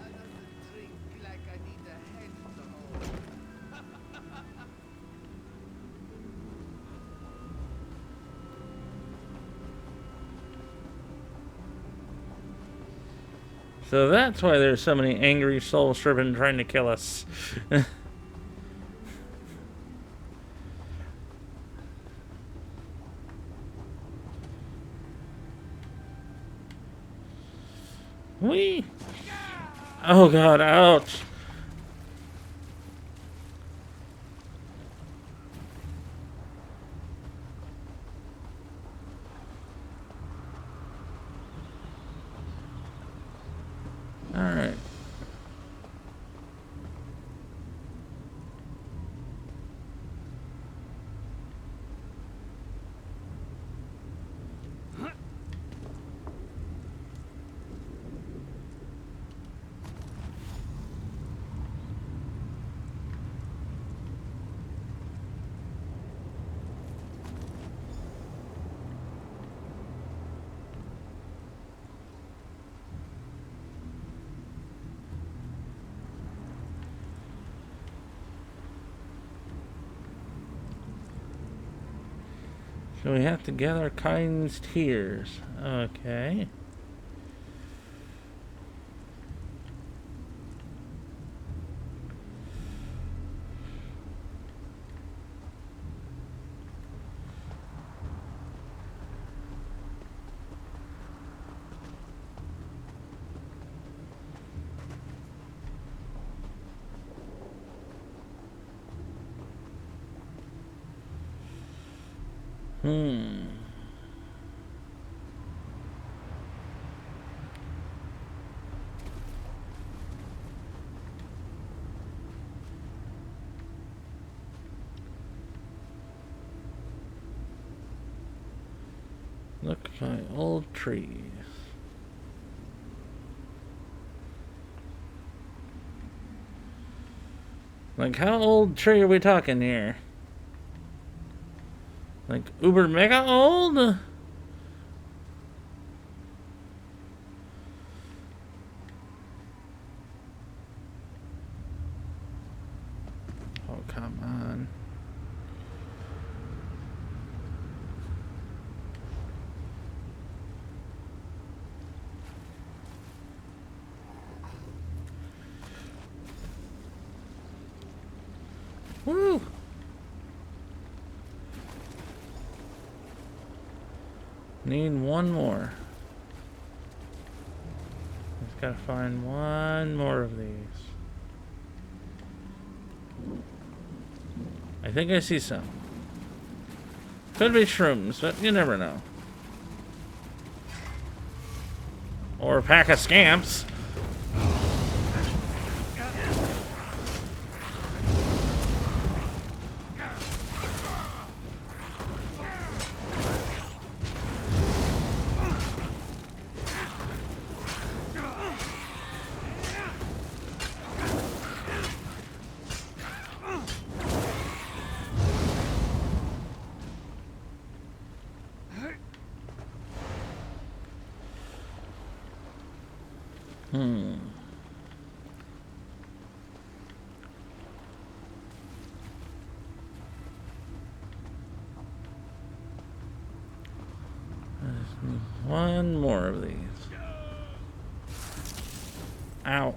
K: another drink like I need a head to hold.
A: So that's why there's so many angry soul-striven trying to kill us. Whee! Oh god, ouch! Alright. So we have to gather kind's tears. Okay. Look by old trees. Like, how old tree are we talking here? Like, uber mega old? Oh, come on. Woo! Need one more. Just gotta find one more of these. I think I see some. Could be shrooms, but you never know. Or a pack of scamps. One more of these. Ow.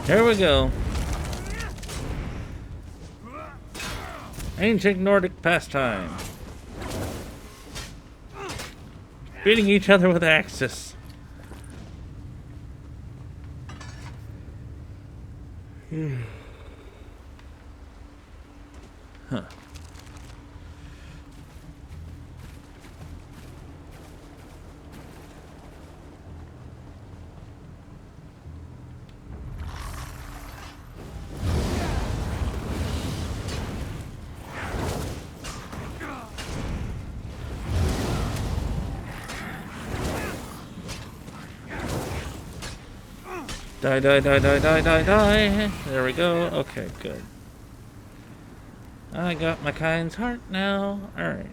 A: Here we go. Ancient Nordic pastime. Beating each other with axes. Huh. Die, die, die, die, die, die, die. There we go. Okay, good. I got my kind's heart now. Alright.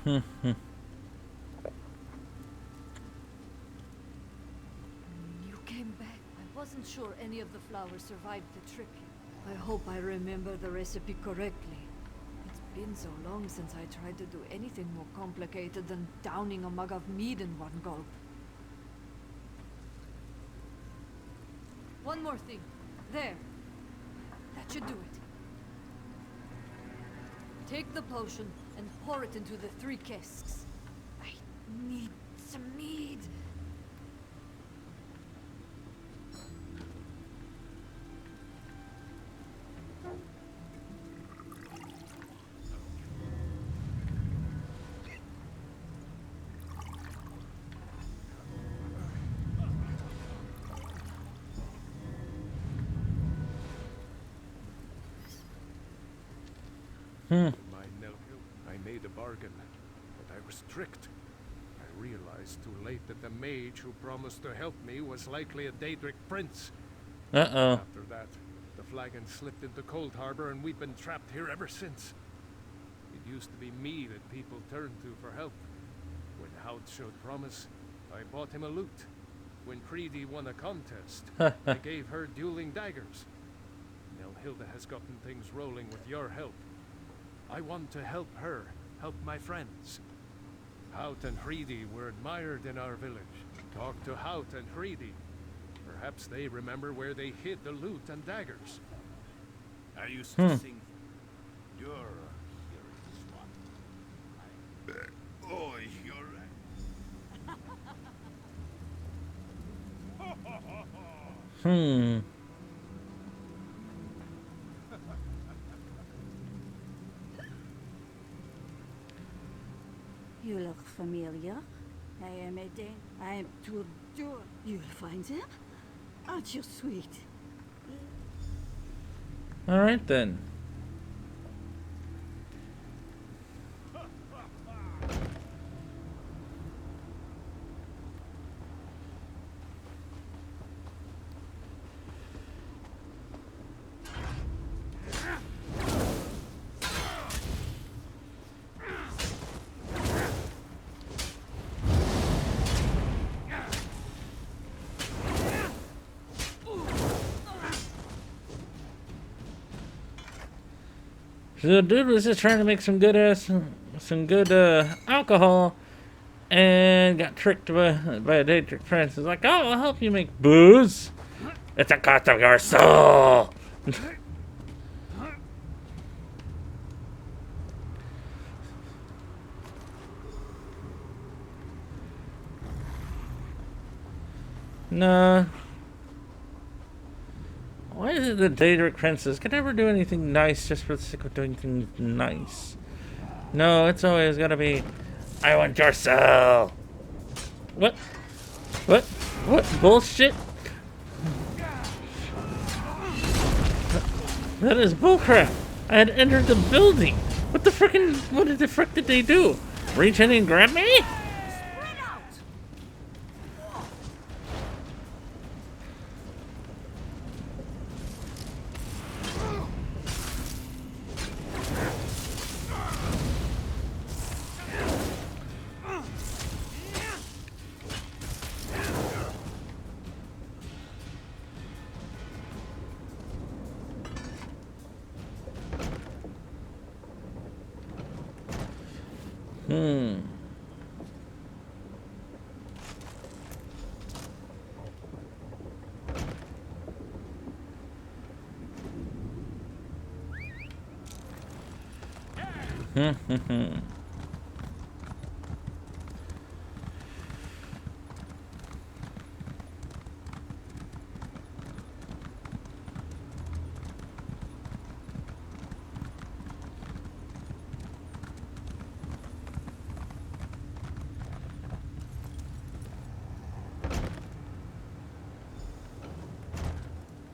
O: You came back. I wasn't sure any of the flowers survived the trip. I hope I remember the recipe correctly. It's been so long since I tried to do anything more complicated than downing a mug of mead in one gulp. One more thing. There. That should do it. Take the potion and pour it into the 3 casks. I need some mead.
J: I made a bargain, but I was tricked. I realized too late that the mage who promised to help me was likely a Daedric prince.
A: Uh-oh.
J: After that, the flagon slipped into Cold Harbor and we've been trapped here ever since. It used to be me that people turned to for help. When Hout showed promise, I bought him a lute. When Creedy won a contest, I gave her dueling daggers. Nelhilda has gotten things rolling with your help. I want to help her, help my friends. Hout and Creedy were admired in our village. Talk to Hout and Creedy. Perhaps they remember where they hid the lute and daggers.
H: I used to sing. You're a curious one. Oh, you're right.
P: You look familiar. I am a Dane. I am to do. You'll find them? Aren't you sweet?
A: Alright then. So the dude was just trying to make some good alcohol, and got tricked by a Daedric prince. He's like, "Oh, I'll help you make booze. It's a cost of your soul." Nah. Why is it the Daedric princes can never do anything nice just for the sake of doing things nice? No, it's always gotta be, I want your soul. What? What? What bullshit? That is bullcrap. I had entered the building. What the frick did they do? Reach in and grab me?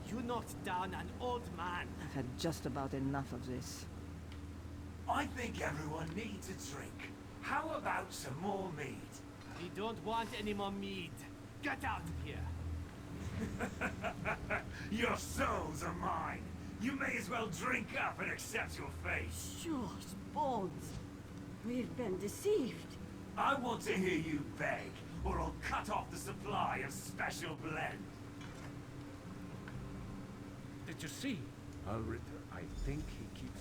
K: You knocked down an old man.
D: I've had just about enough of this.
Q: I think everyone needs a drink. How about some more mead?
K: We don't want any more mead. Get out of here.
Q: Your souls are mine. You may as well drink up and accept your fate.
P: Shush, Bones. We've been deceived.
Q: I want to hear you beg, or I'll cut off the supply of special blend.
J: Did you see? Ritter, I think he keeps...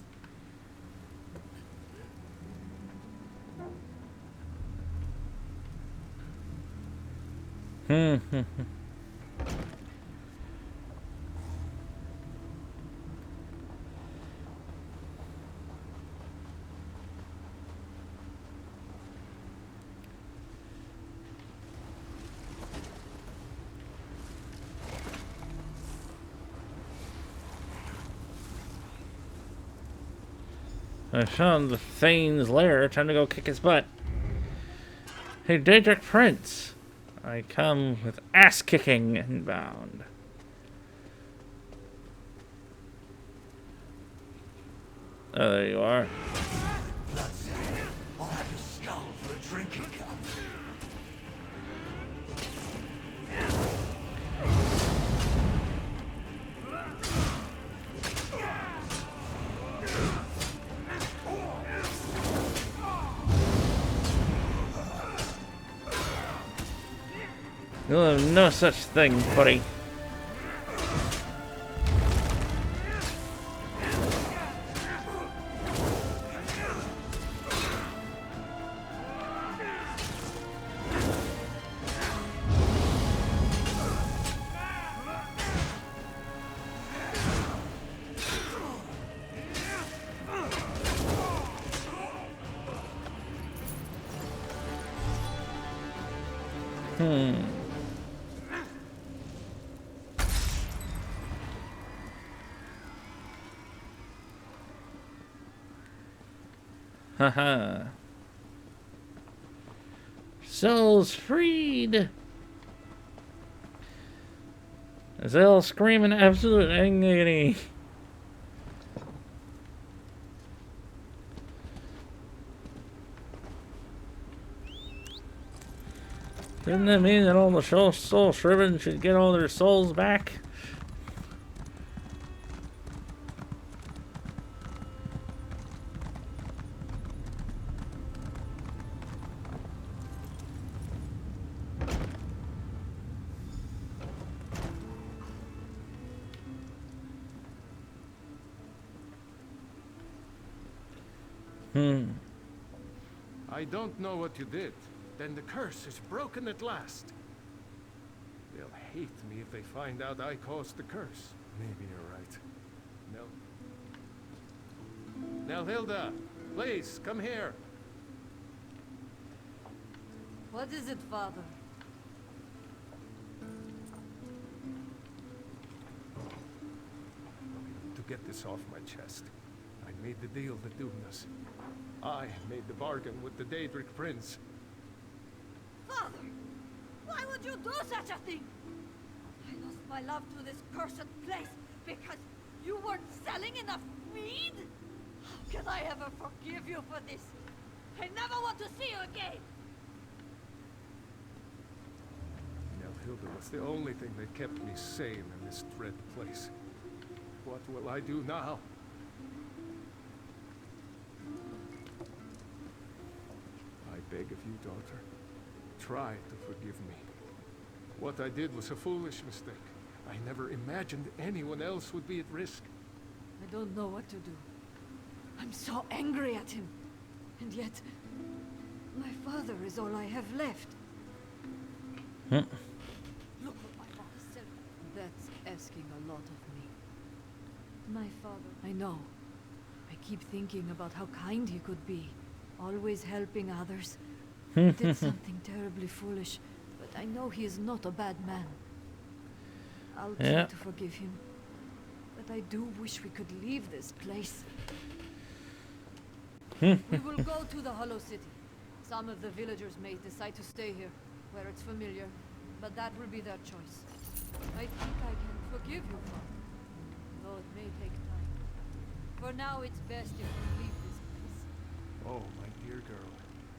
A: I found the Thane's lair. Time to go kick his butt. Hey, Daedric Prince. I come with ass kicking inbound. Oh, there you are.
Q: I'll have your skull for a drinking cup.
A: You'll have no such thing, buddy. Haha. Souls freed! Azelle screaming absolute agony. Doesn't that mean that all the soul shriven should get all their souls back?
J: I don't know what you did. Then the curse is broken at last. They'll hate me if they find out I caused the curse. Maybe you're right. No. Nelhilda, please, come here.
O: What is it, Father?
J: To get this off my chest, I made the deal that doomed us. I made the bargain with the Daedric Prince.
O: Father! Why would you do such a thing? I lost my love to this cursed place because you weren't selling enough mead? How can I ever forgive you for this? I never want to see you again!
J: Nelhilda was the only thing that kept me sane in this dread place. What will I do now? I beg of you, daughter, try to forgive me. What I did was a foolish mistake. I never imagined anyone else would be at risk.
O: I don't know what to do. I'm so angry at him. And yet, My father is all I have left.
A: Hmm.
O: Look what my father said. That's asking a lot of me. My father, I know. I keep thinking about how kind he could be, always helping others. He did something terribly foolish, but I know he is not a bad man. I'll try to forgive him, but I do wish we could leave this place. We will go to the Hollow City. Some of the villagers may decide to stay here, where it's familiar, but that will be their choice. I think I can forgive you, Father, though it may take time. For now, it's best if we leave this place.
R: Oh, my dear girl.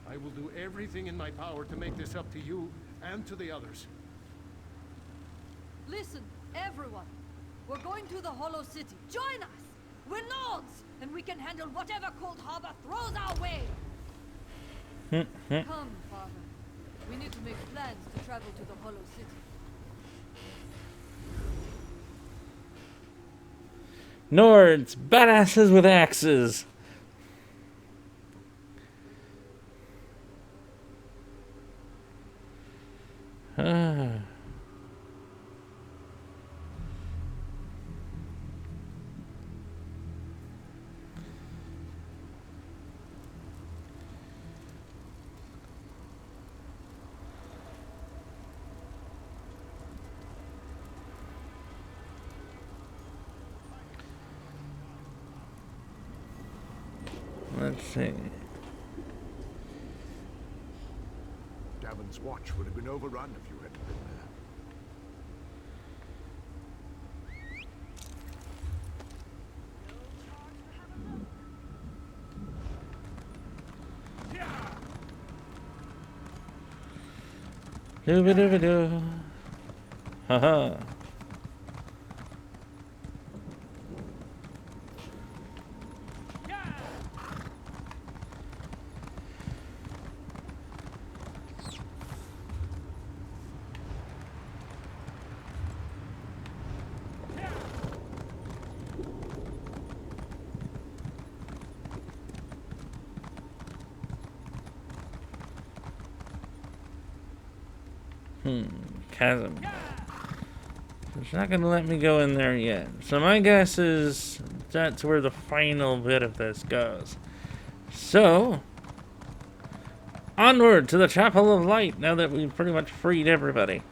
R: I will do everything in my power to make this up to you and to the others.
O: Listen, everyone. We're going to the Hollow City. Join us! We're lords, and we can handle whatever Cold Harbor throws our way. Come, Father. We need to make plans to travel to the Hollow City.
A: Nords, badasses with axes. Let's see.
J: Davin's watch would have been overrun if you hadn't been there.
A: Doo-ba-doo-ba-doo. Haha. Chasm. It's not gonna let me go in there yet. So my guess is that's where the final bit of this goes. So onward to the Chapel of Light now that we've pretty much freed everybody.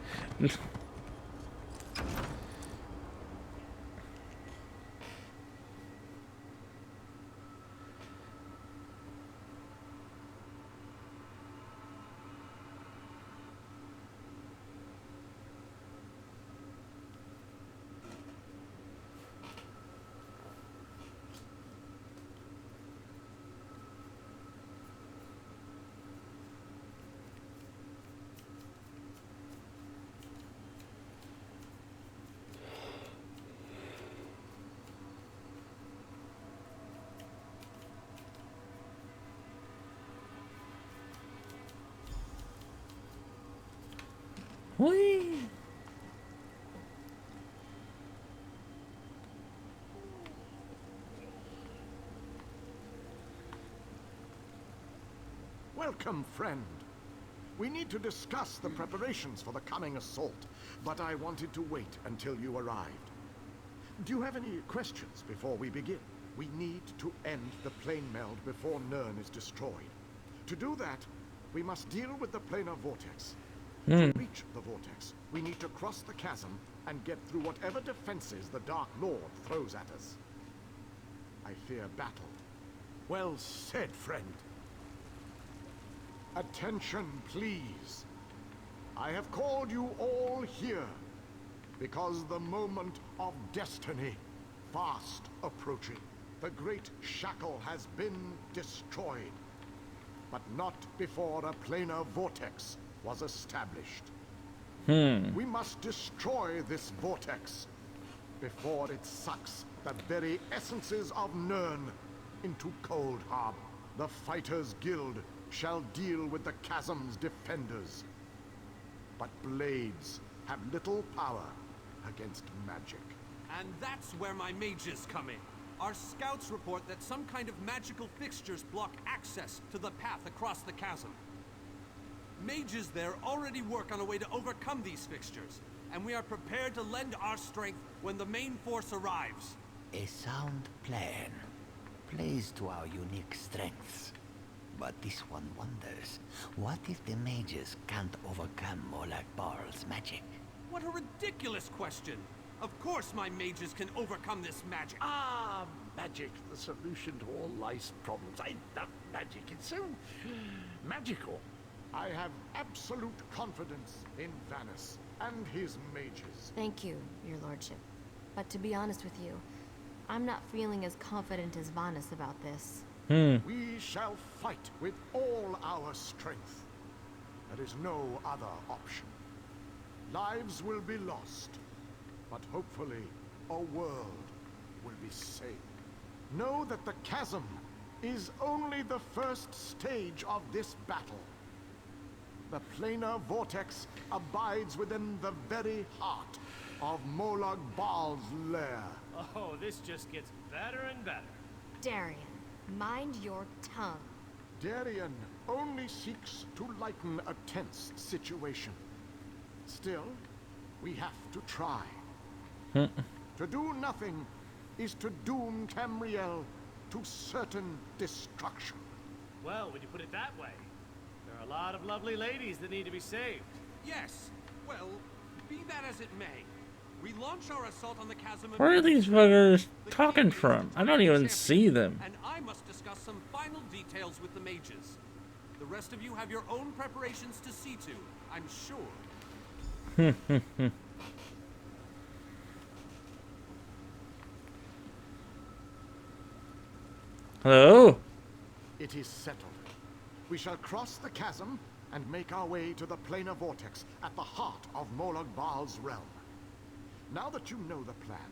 A: Whee!
S: Welcome, friend. We need to discuss the preparations for the coming assault, but I wanted to wait until you arrived. Do you have any questions before we begin? We need to end the plane meld before Nirn is destroyed. To do that, we must deal with the planar vortex. To reach the vortex, we need to cross the chasm and get through whatever defenses the Dark Lord throws at us. I fear battle.
J: Well said, friend.
S: Attention, please. I have called you all here because the moment of destiny fast approaching. The great shackle has been destroyed, but not before a planar vortex was established. We must destroy this vortex before it sucks the very essences of Nirn into Cold Harbor. The Fighters Guild shall deal with the chasm's defenders, but blades have little power against magic.
T: And that's where my mages come in. Our scouts report that some kind of magical fixtures block access to the path across the chasm. Mages there already work on a way to overcome these fixtures, and we are prepared to lend our strength when the main force arrives.
U: A sound plan. Plays to our unique strengths. But this one wonders, what if the mages can't overcome Molag Barl's magic?
T: What a ridiculous question! Of course my mages can overcome this magic.
S: Ah, magic, the solution to all life's problems. I love magic. It's so magical. I have absolute confidence in Vanus and his mages.
V: Thank you, your lordship. But to be honest with you, I'm not feeling as confident as Vanus about this.
S: We shall fight with all our strength. There is no other option. Lives will be lost, but hopefully a world will be saved. Know that the chasm is only the first stage of this battle. The planar vortex abides within the very heart of Molag Bal's lair.
W: Oh, this just gets better and better.
V: Darian, mind your tongue.
S: Darian only seeks to lighten a tense situation. Still, we have to try. To do nothing is to doom Tamriel to certain destruction.
W: Well, when you put it that way, there are a lot of lovely ladies that need to be saved.
T: Yes. Well, be that as it may, we launch our assault on the chasm.
A: Where are these buggers talking from? I don't even see them.
T: And I must discuss some final details with the mages. The rest of you have your own preparations to see to, I'm sure.
A: Hello?
S: It is settled. We shall cross the chasm and make our way to the planar vortex at the heart of Molag Bal's realm. Now that you know the plan,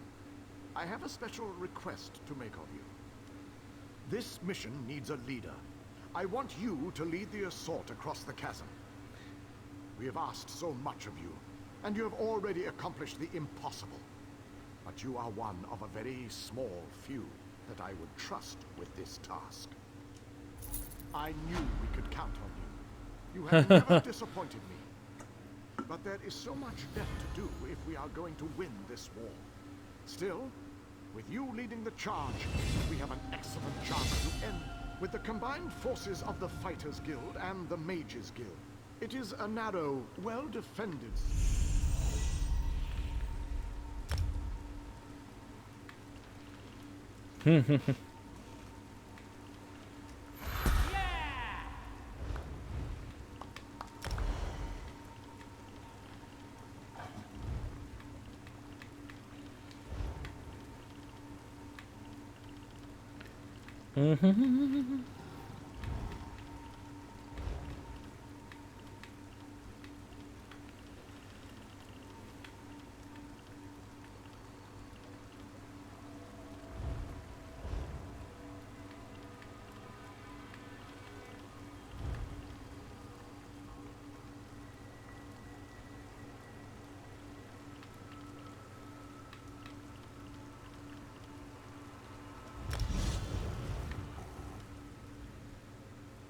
S: I have a special request to make of you. This mission needs a leader. I want you to lead the assault across the chasm. We have asked so much of you, and you have already accomplished the impossible. But you are one of a very small few that I would trust with this task. I knew we could count on you. You have never disappointed me. But there is so much left to do if we are going to win this war. Still, with you leading the charge, we have an excellent chance to end with the combined forces of the Fighters Guild and the Mages Guild. It is a narrow, well-defended...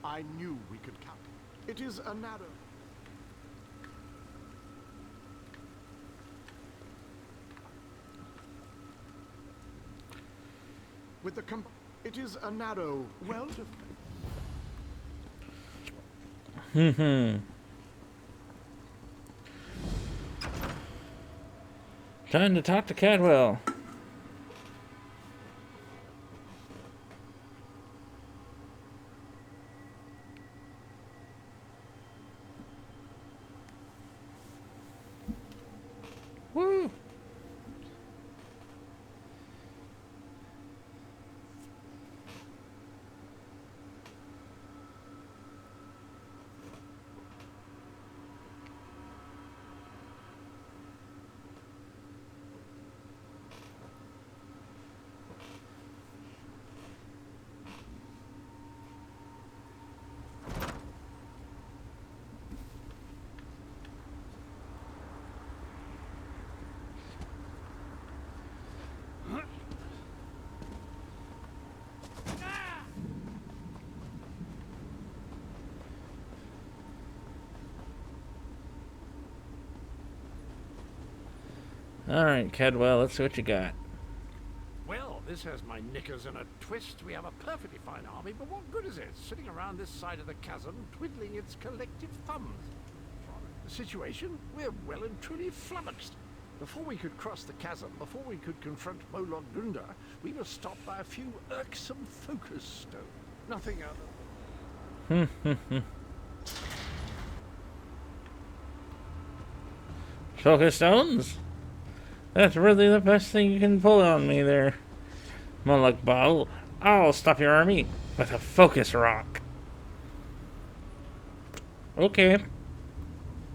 S: I knew we could count. It is a narrow... With the it is a narrow,
A: Time to talk to Cadwell. Woo! Alright, Cadwell, let's see what you got.
R: Well, this has my knickers in a twist. We have a perfectly fine army, but what good is it? Sitting around this side of the chasm, twiddling its collective thumbs. The situation? We're well and truly flummoxed. Before we could cross the chasm, before we could confront Moloch Gunda, we were stopped by a few irksome focus stones. Nothing other.
A: Focus stones? That's really the best thing you can pull on me there, Moloch Ball. I'll stop your army with a focus rock. Okay.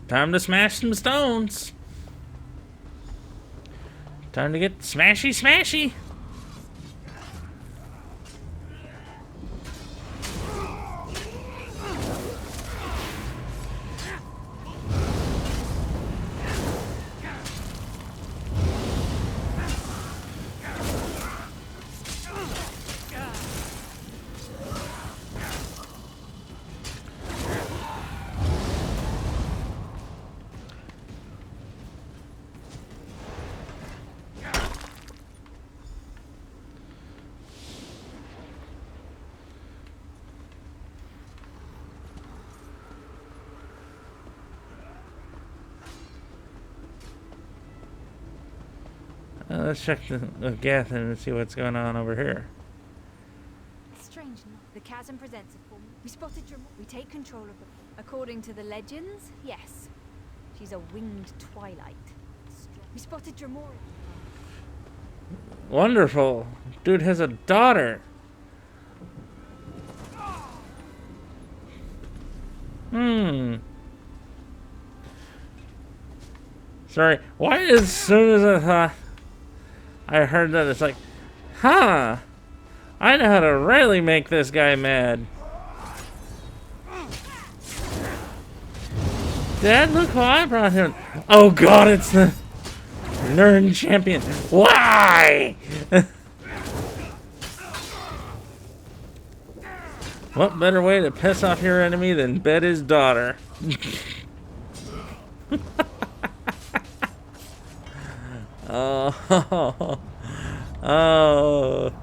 A: Time to smash some stones. Time to get smashy smashy. Let's check the Gathan and see what's going on over here.
B: Strange, no? The chasm presents a form. We spotted your. We take control of it. According to the legends, yes. She's a winged twilight. We spotted your more.
A: Wonderful. Dude has a daughter. Sorry. Why as soon as I thought I heard that, it's like, huh, I know how to really make this guy mad. Dad, look who I brought him. Oh god, it's the Nerd Champion. Why? What better way to piss off your enemy than bet his daughter? Oh. Oh.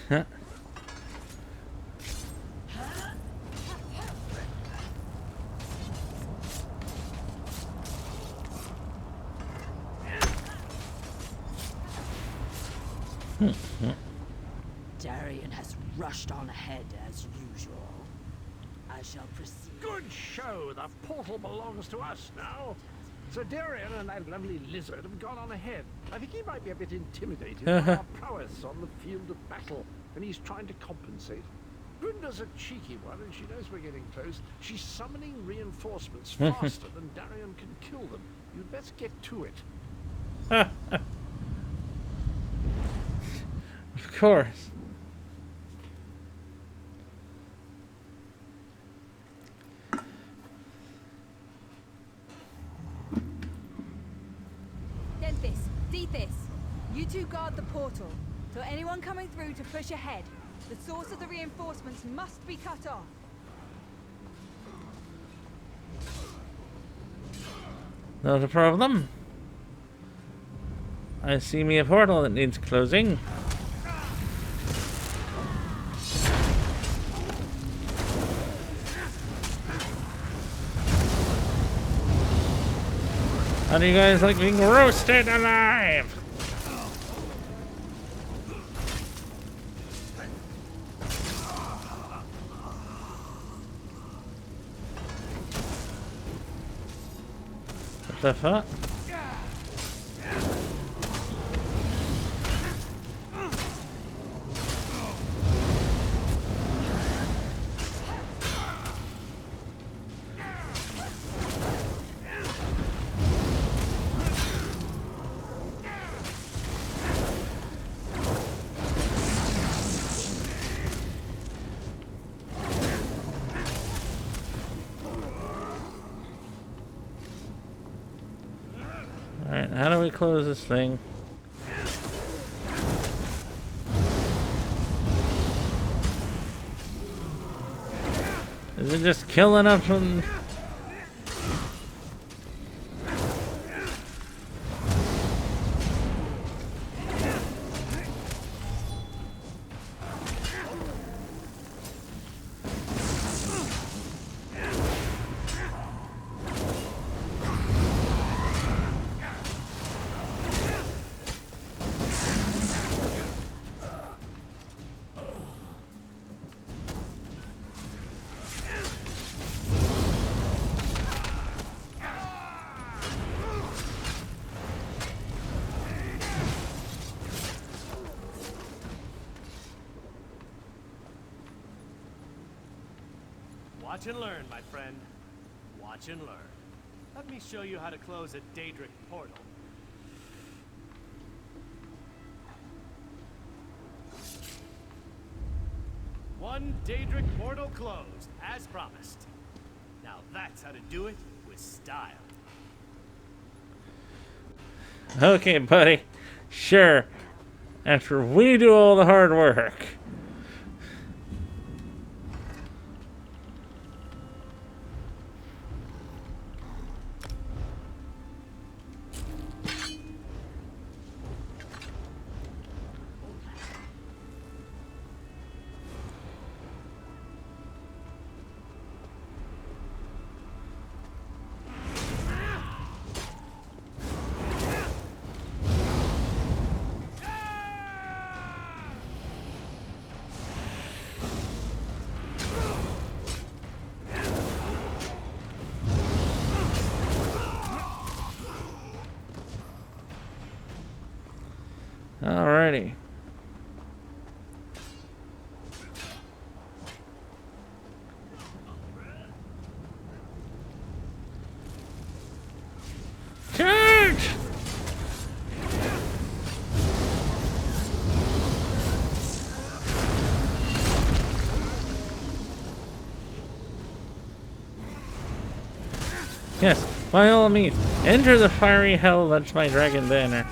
A: Huh.
K: Darian has rushed on ahead as usual. I shall proceed.
R: Good show. The portal belongs to us now. So Darian and that lovely lizard have gone on ahead. I think he might be a bit intimidated by our prowess on the field of battle, and he's trying to compensate. Grunda's a cheeky one, and she knows we're getting close. She's summoning reinforcements faster than Darian can kill them. You'd best get to it.
A: Of course.
B: Denthis, Dethys, you two guard the portal. So anyone coming through to push ahead, the source of the reinforcements must be cut off.
A: Not a problem. I see me a portal that needs closing. How do you guys like being roasted alive? What the fuck? Alright, how do we close this thing? Is it just killing up from...
W: Watch and learn, my friend. Watch and learn. Let me show you how to close a Daedric portal. One Daedric portal closed, as promised. Now that's how to do it with style.
A: Okay, buddy. Sure. After we do all the hard work. Alrighty. Charge! Yes, by all means, enter the fiery hell that's my dragon banner.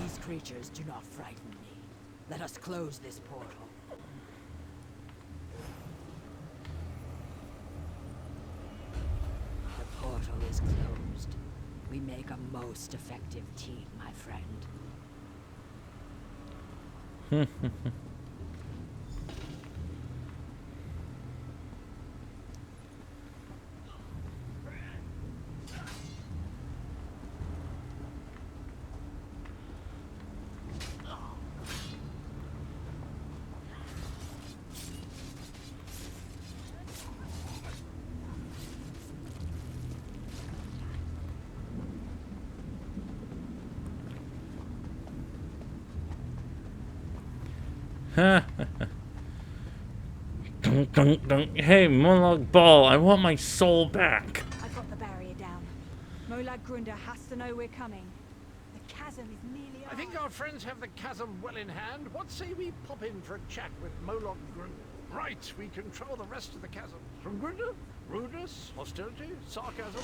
C: These creatures do not frighten me. Let us close this portal. The portal is closed. We make a most effective team, my friend.
A: Dun, dun, dun. Hey, Molag Bal, I want my soul back.
B: I've got the barrier down. Molag Grunder has to know we're coming. The chasm is nearly
R: I think our friends have the chasm well in hand. What say we pop in for a chat with Molag Grunder? Right, we control the rest of the chasm. From Grunder, rudeness, hostility, sarcasm,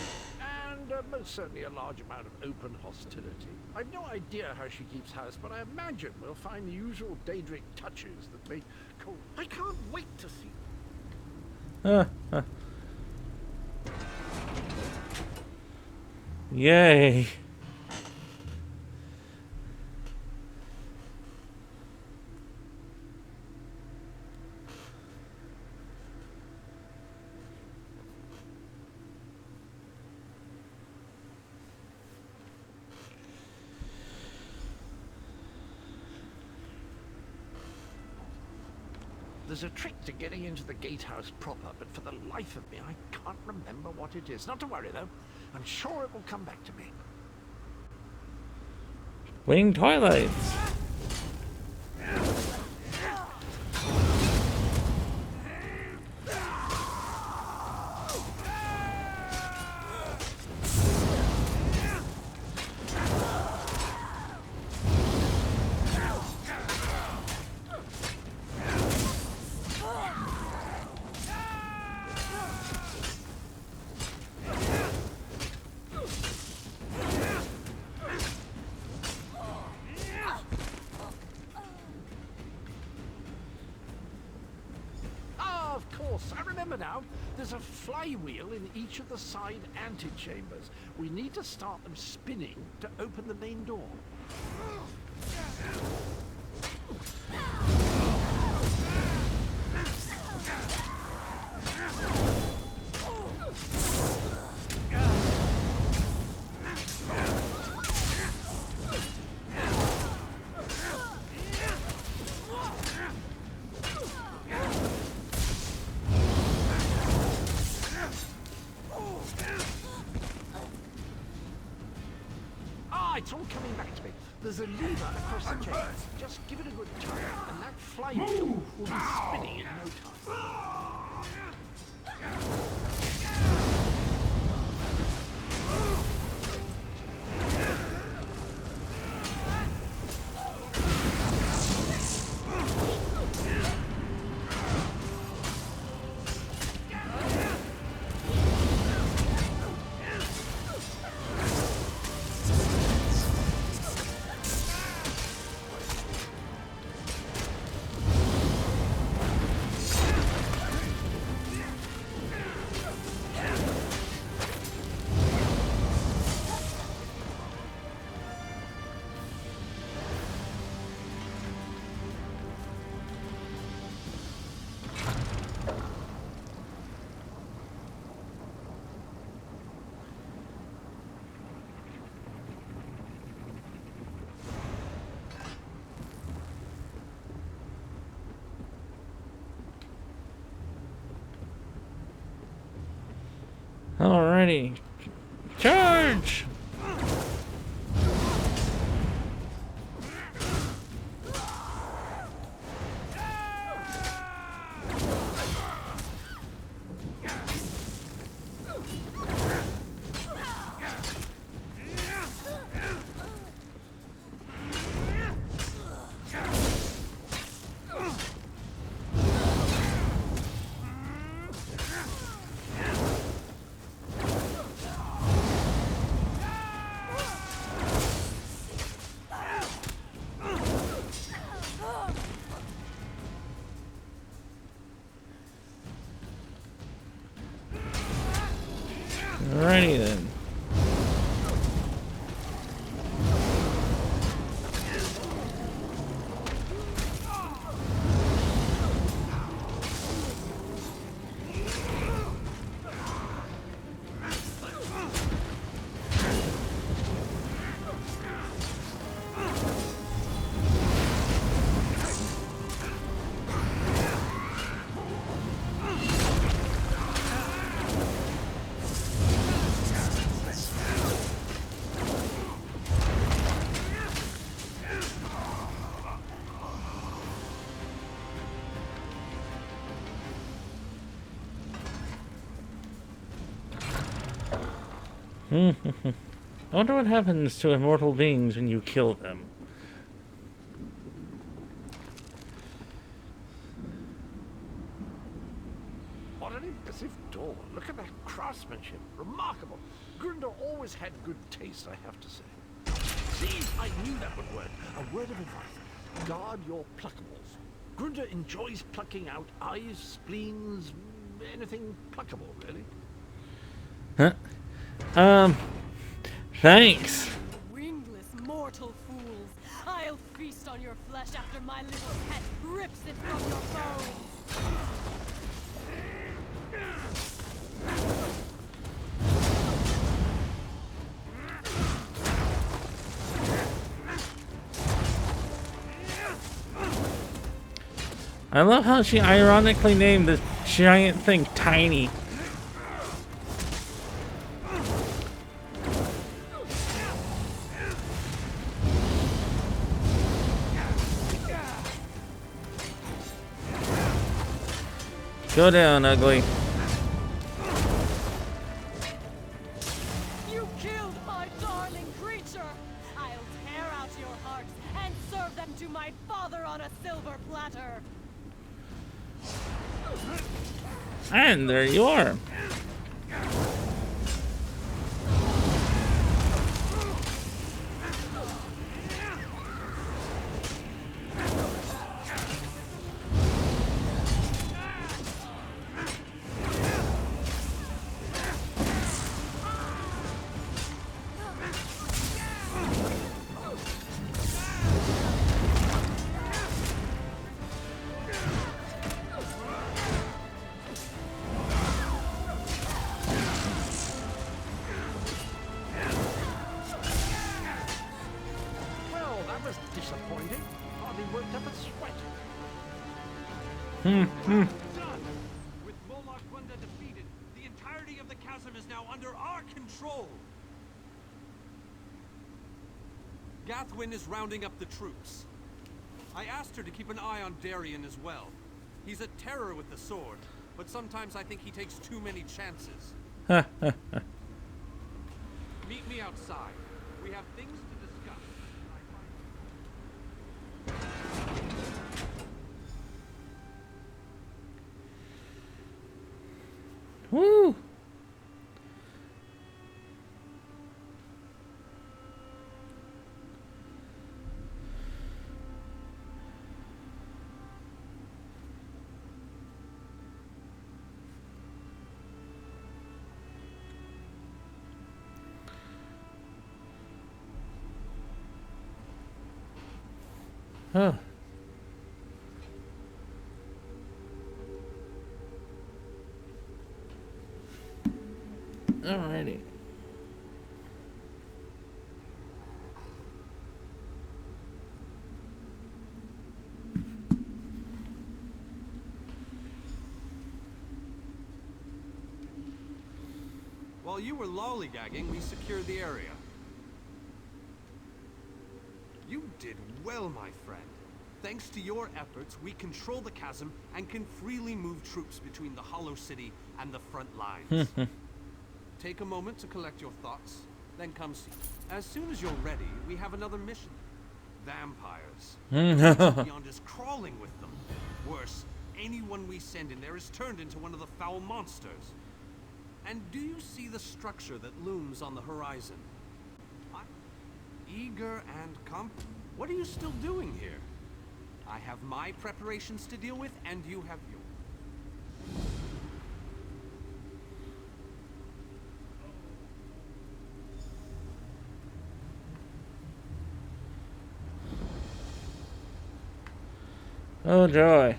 R: and most certainly a large amount of open hostility. I've no idea how she keeps house, but I imagine we'll find the usual Daedric touches that make cool. I can't wait to see.
A: Yay.
R: There's a trick to getting into the gatehouse proper, but for the life of me, I can't remember what it is. Not to worry, though. I'm sure it will come back to me.
A: Winged Twilights.
R: now, there's a flywheel in each of the side antechambers. We need to start them spinning to open the main door. It's all coming back to me. There's a lever across the chamber. Just give it a good turn, and that flywheel will be spinning in no time.
A: Alrighty. Charge! Alrighty then. I wonder what happens to immortal beings when you kill them.
R: What an impressive door. Look at that craftsmanship. Remarkable. Grunder always had good taste, I have to say. See, I knew that would work. A word of advice. Guard your pluckables. Grunder enjoys plucking out eyes, spleens, anything pluckable, really.
A: Huh? Thanks.
E: Wingless mortal fools. I'll feast on your flesh after my little pet rips it from your bones.
A: I love how she ironically named this giant thing Tiny. Go down, ugly.
E: You killed my darling creature. I'll tear out your hearts and serve them to my father on a silver platter.
A: And there you are.
R: worked up a sweat.
T: Done! With Moloch Wunda defeated, the entirety of the chasm is now under our control. Gathwin is rounding up the troops. I asked her to keep an eye on Darien as well. He's a terror with the sword, but sometimes I think he takes too many chances. Meet me outside. We have things to discuss.
A: Woo! Huh. Alrighty.
T: While you were lollygagging, we secured the area. You did well, my friend. Thanks to your efforts, we control the chasm and can freely move troops between the Hollow City and the front lines. Take a moment to collect your thoughts, then come see. As soon as you're ready, we have another mission. Vampires. Beyond is crawling with them. Worse, anyone we send in there is turned into one of the foul monsters. And do you see the structure that looms on the horizon? Eager and confident. What are you still doing here? I have my preparations to deal with, and you have yours.
A: Oh joy.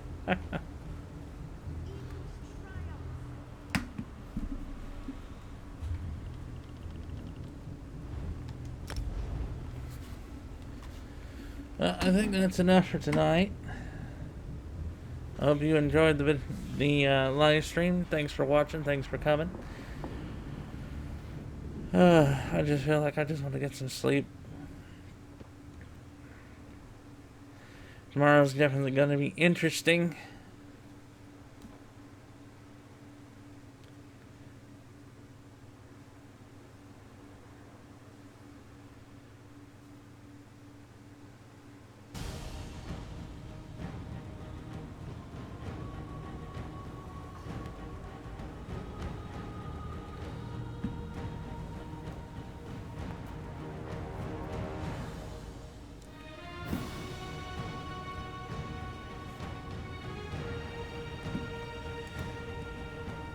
A: Well, I think that's enough for tonight. I hope you enjoyed the live stream. Thanks for watching. Thanks for coming. I just feel like I just want to get some sleep. Tomorrow's definitely going to be interesting.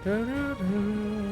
A: Da, da, da.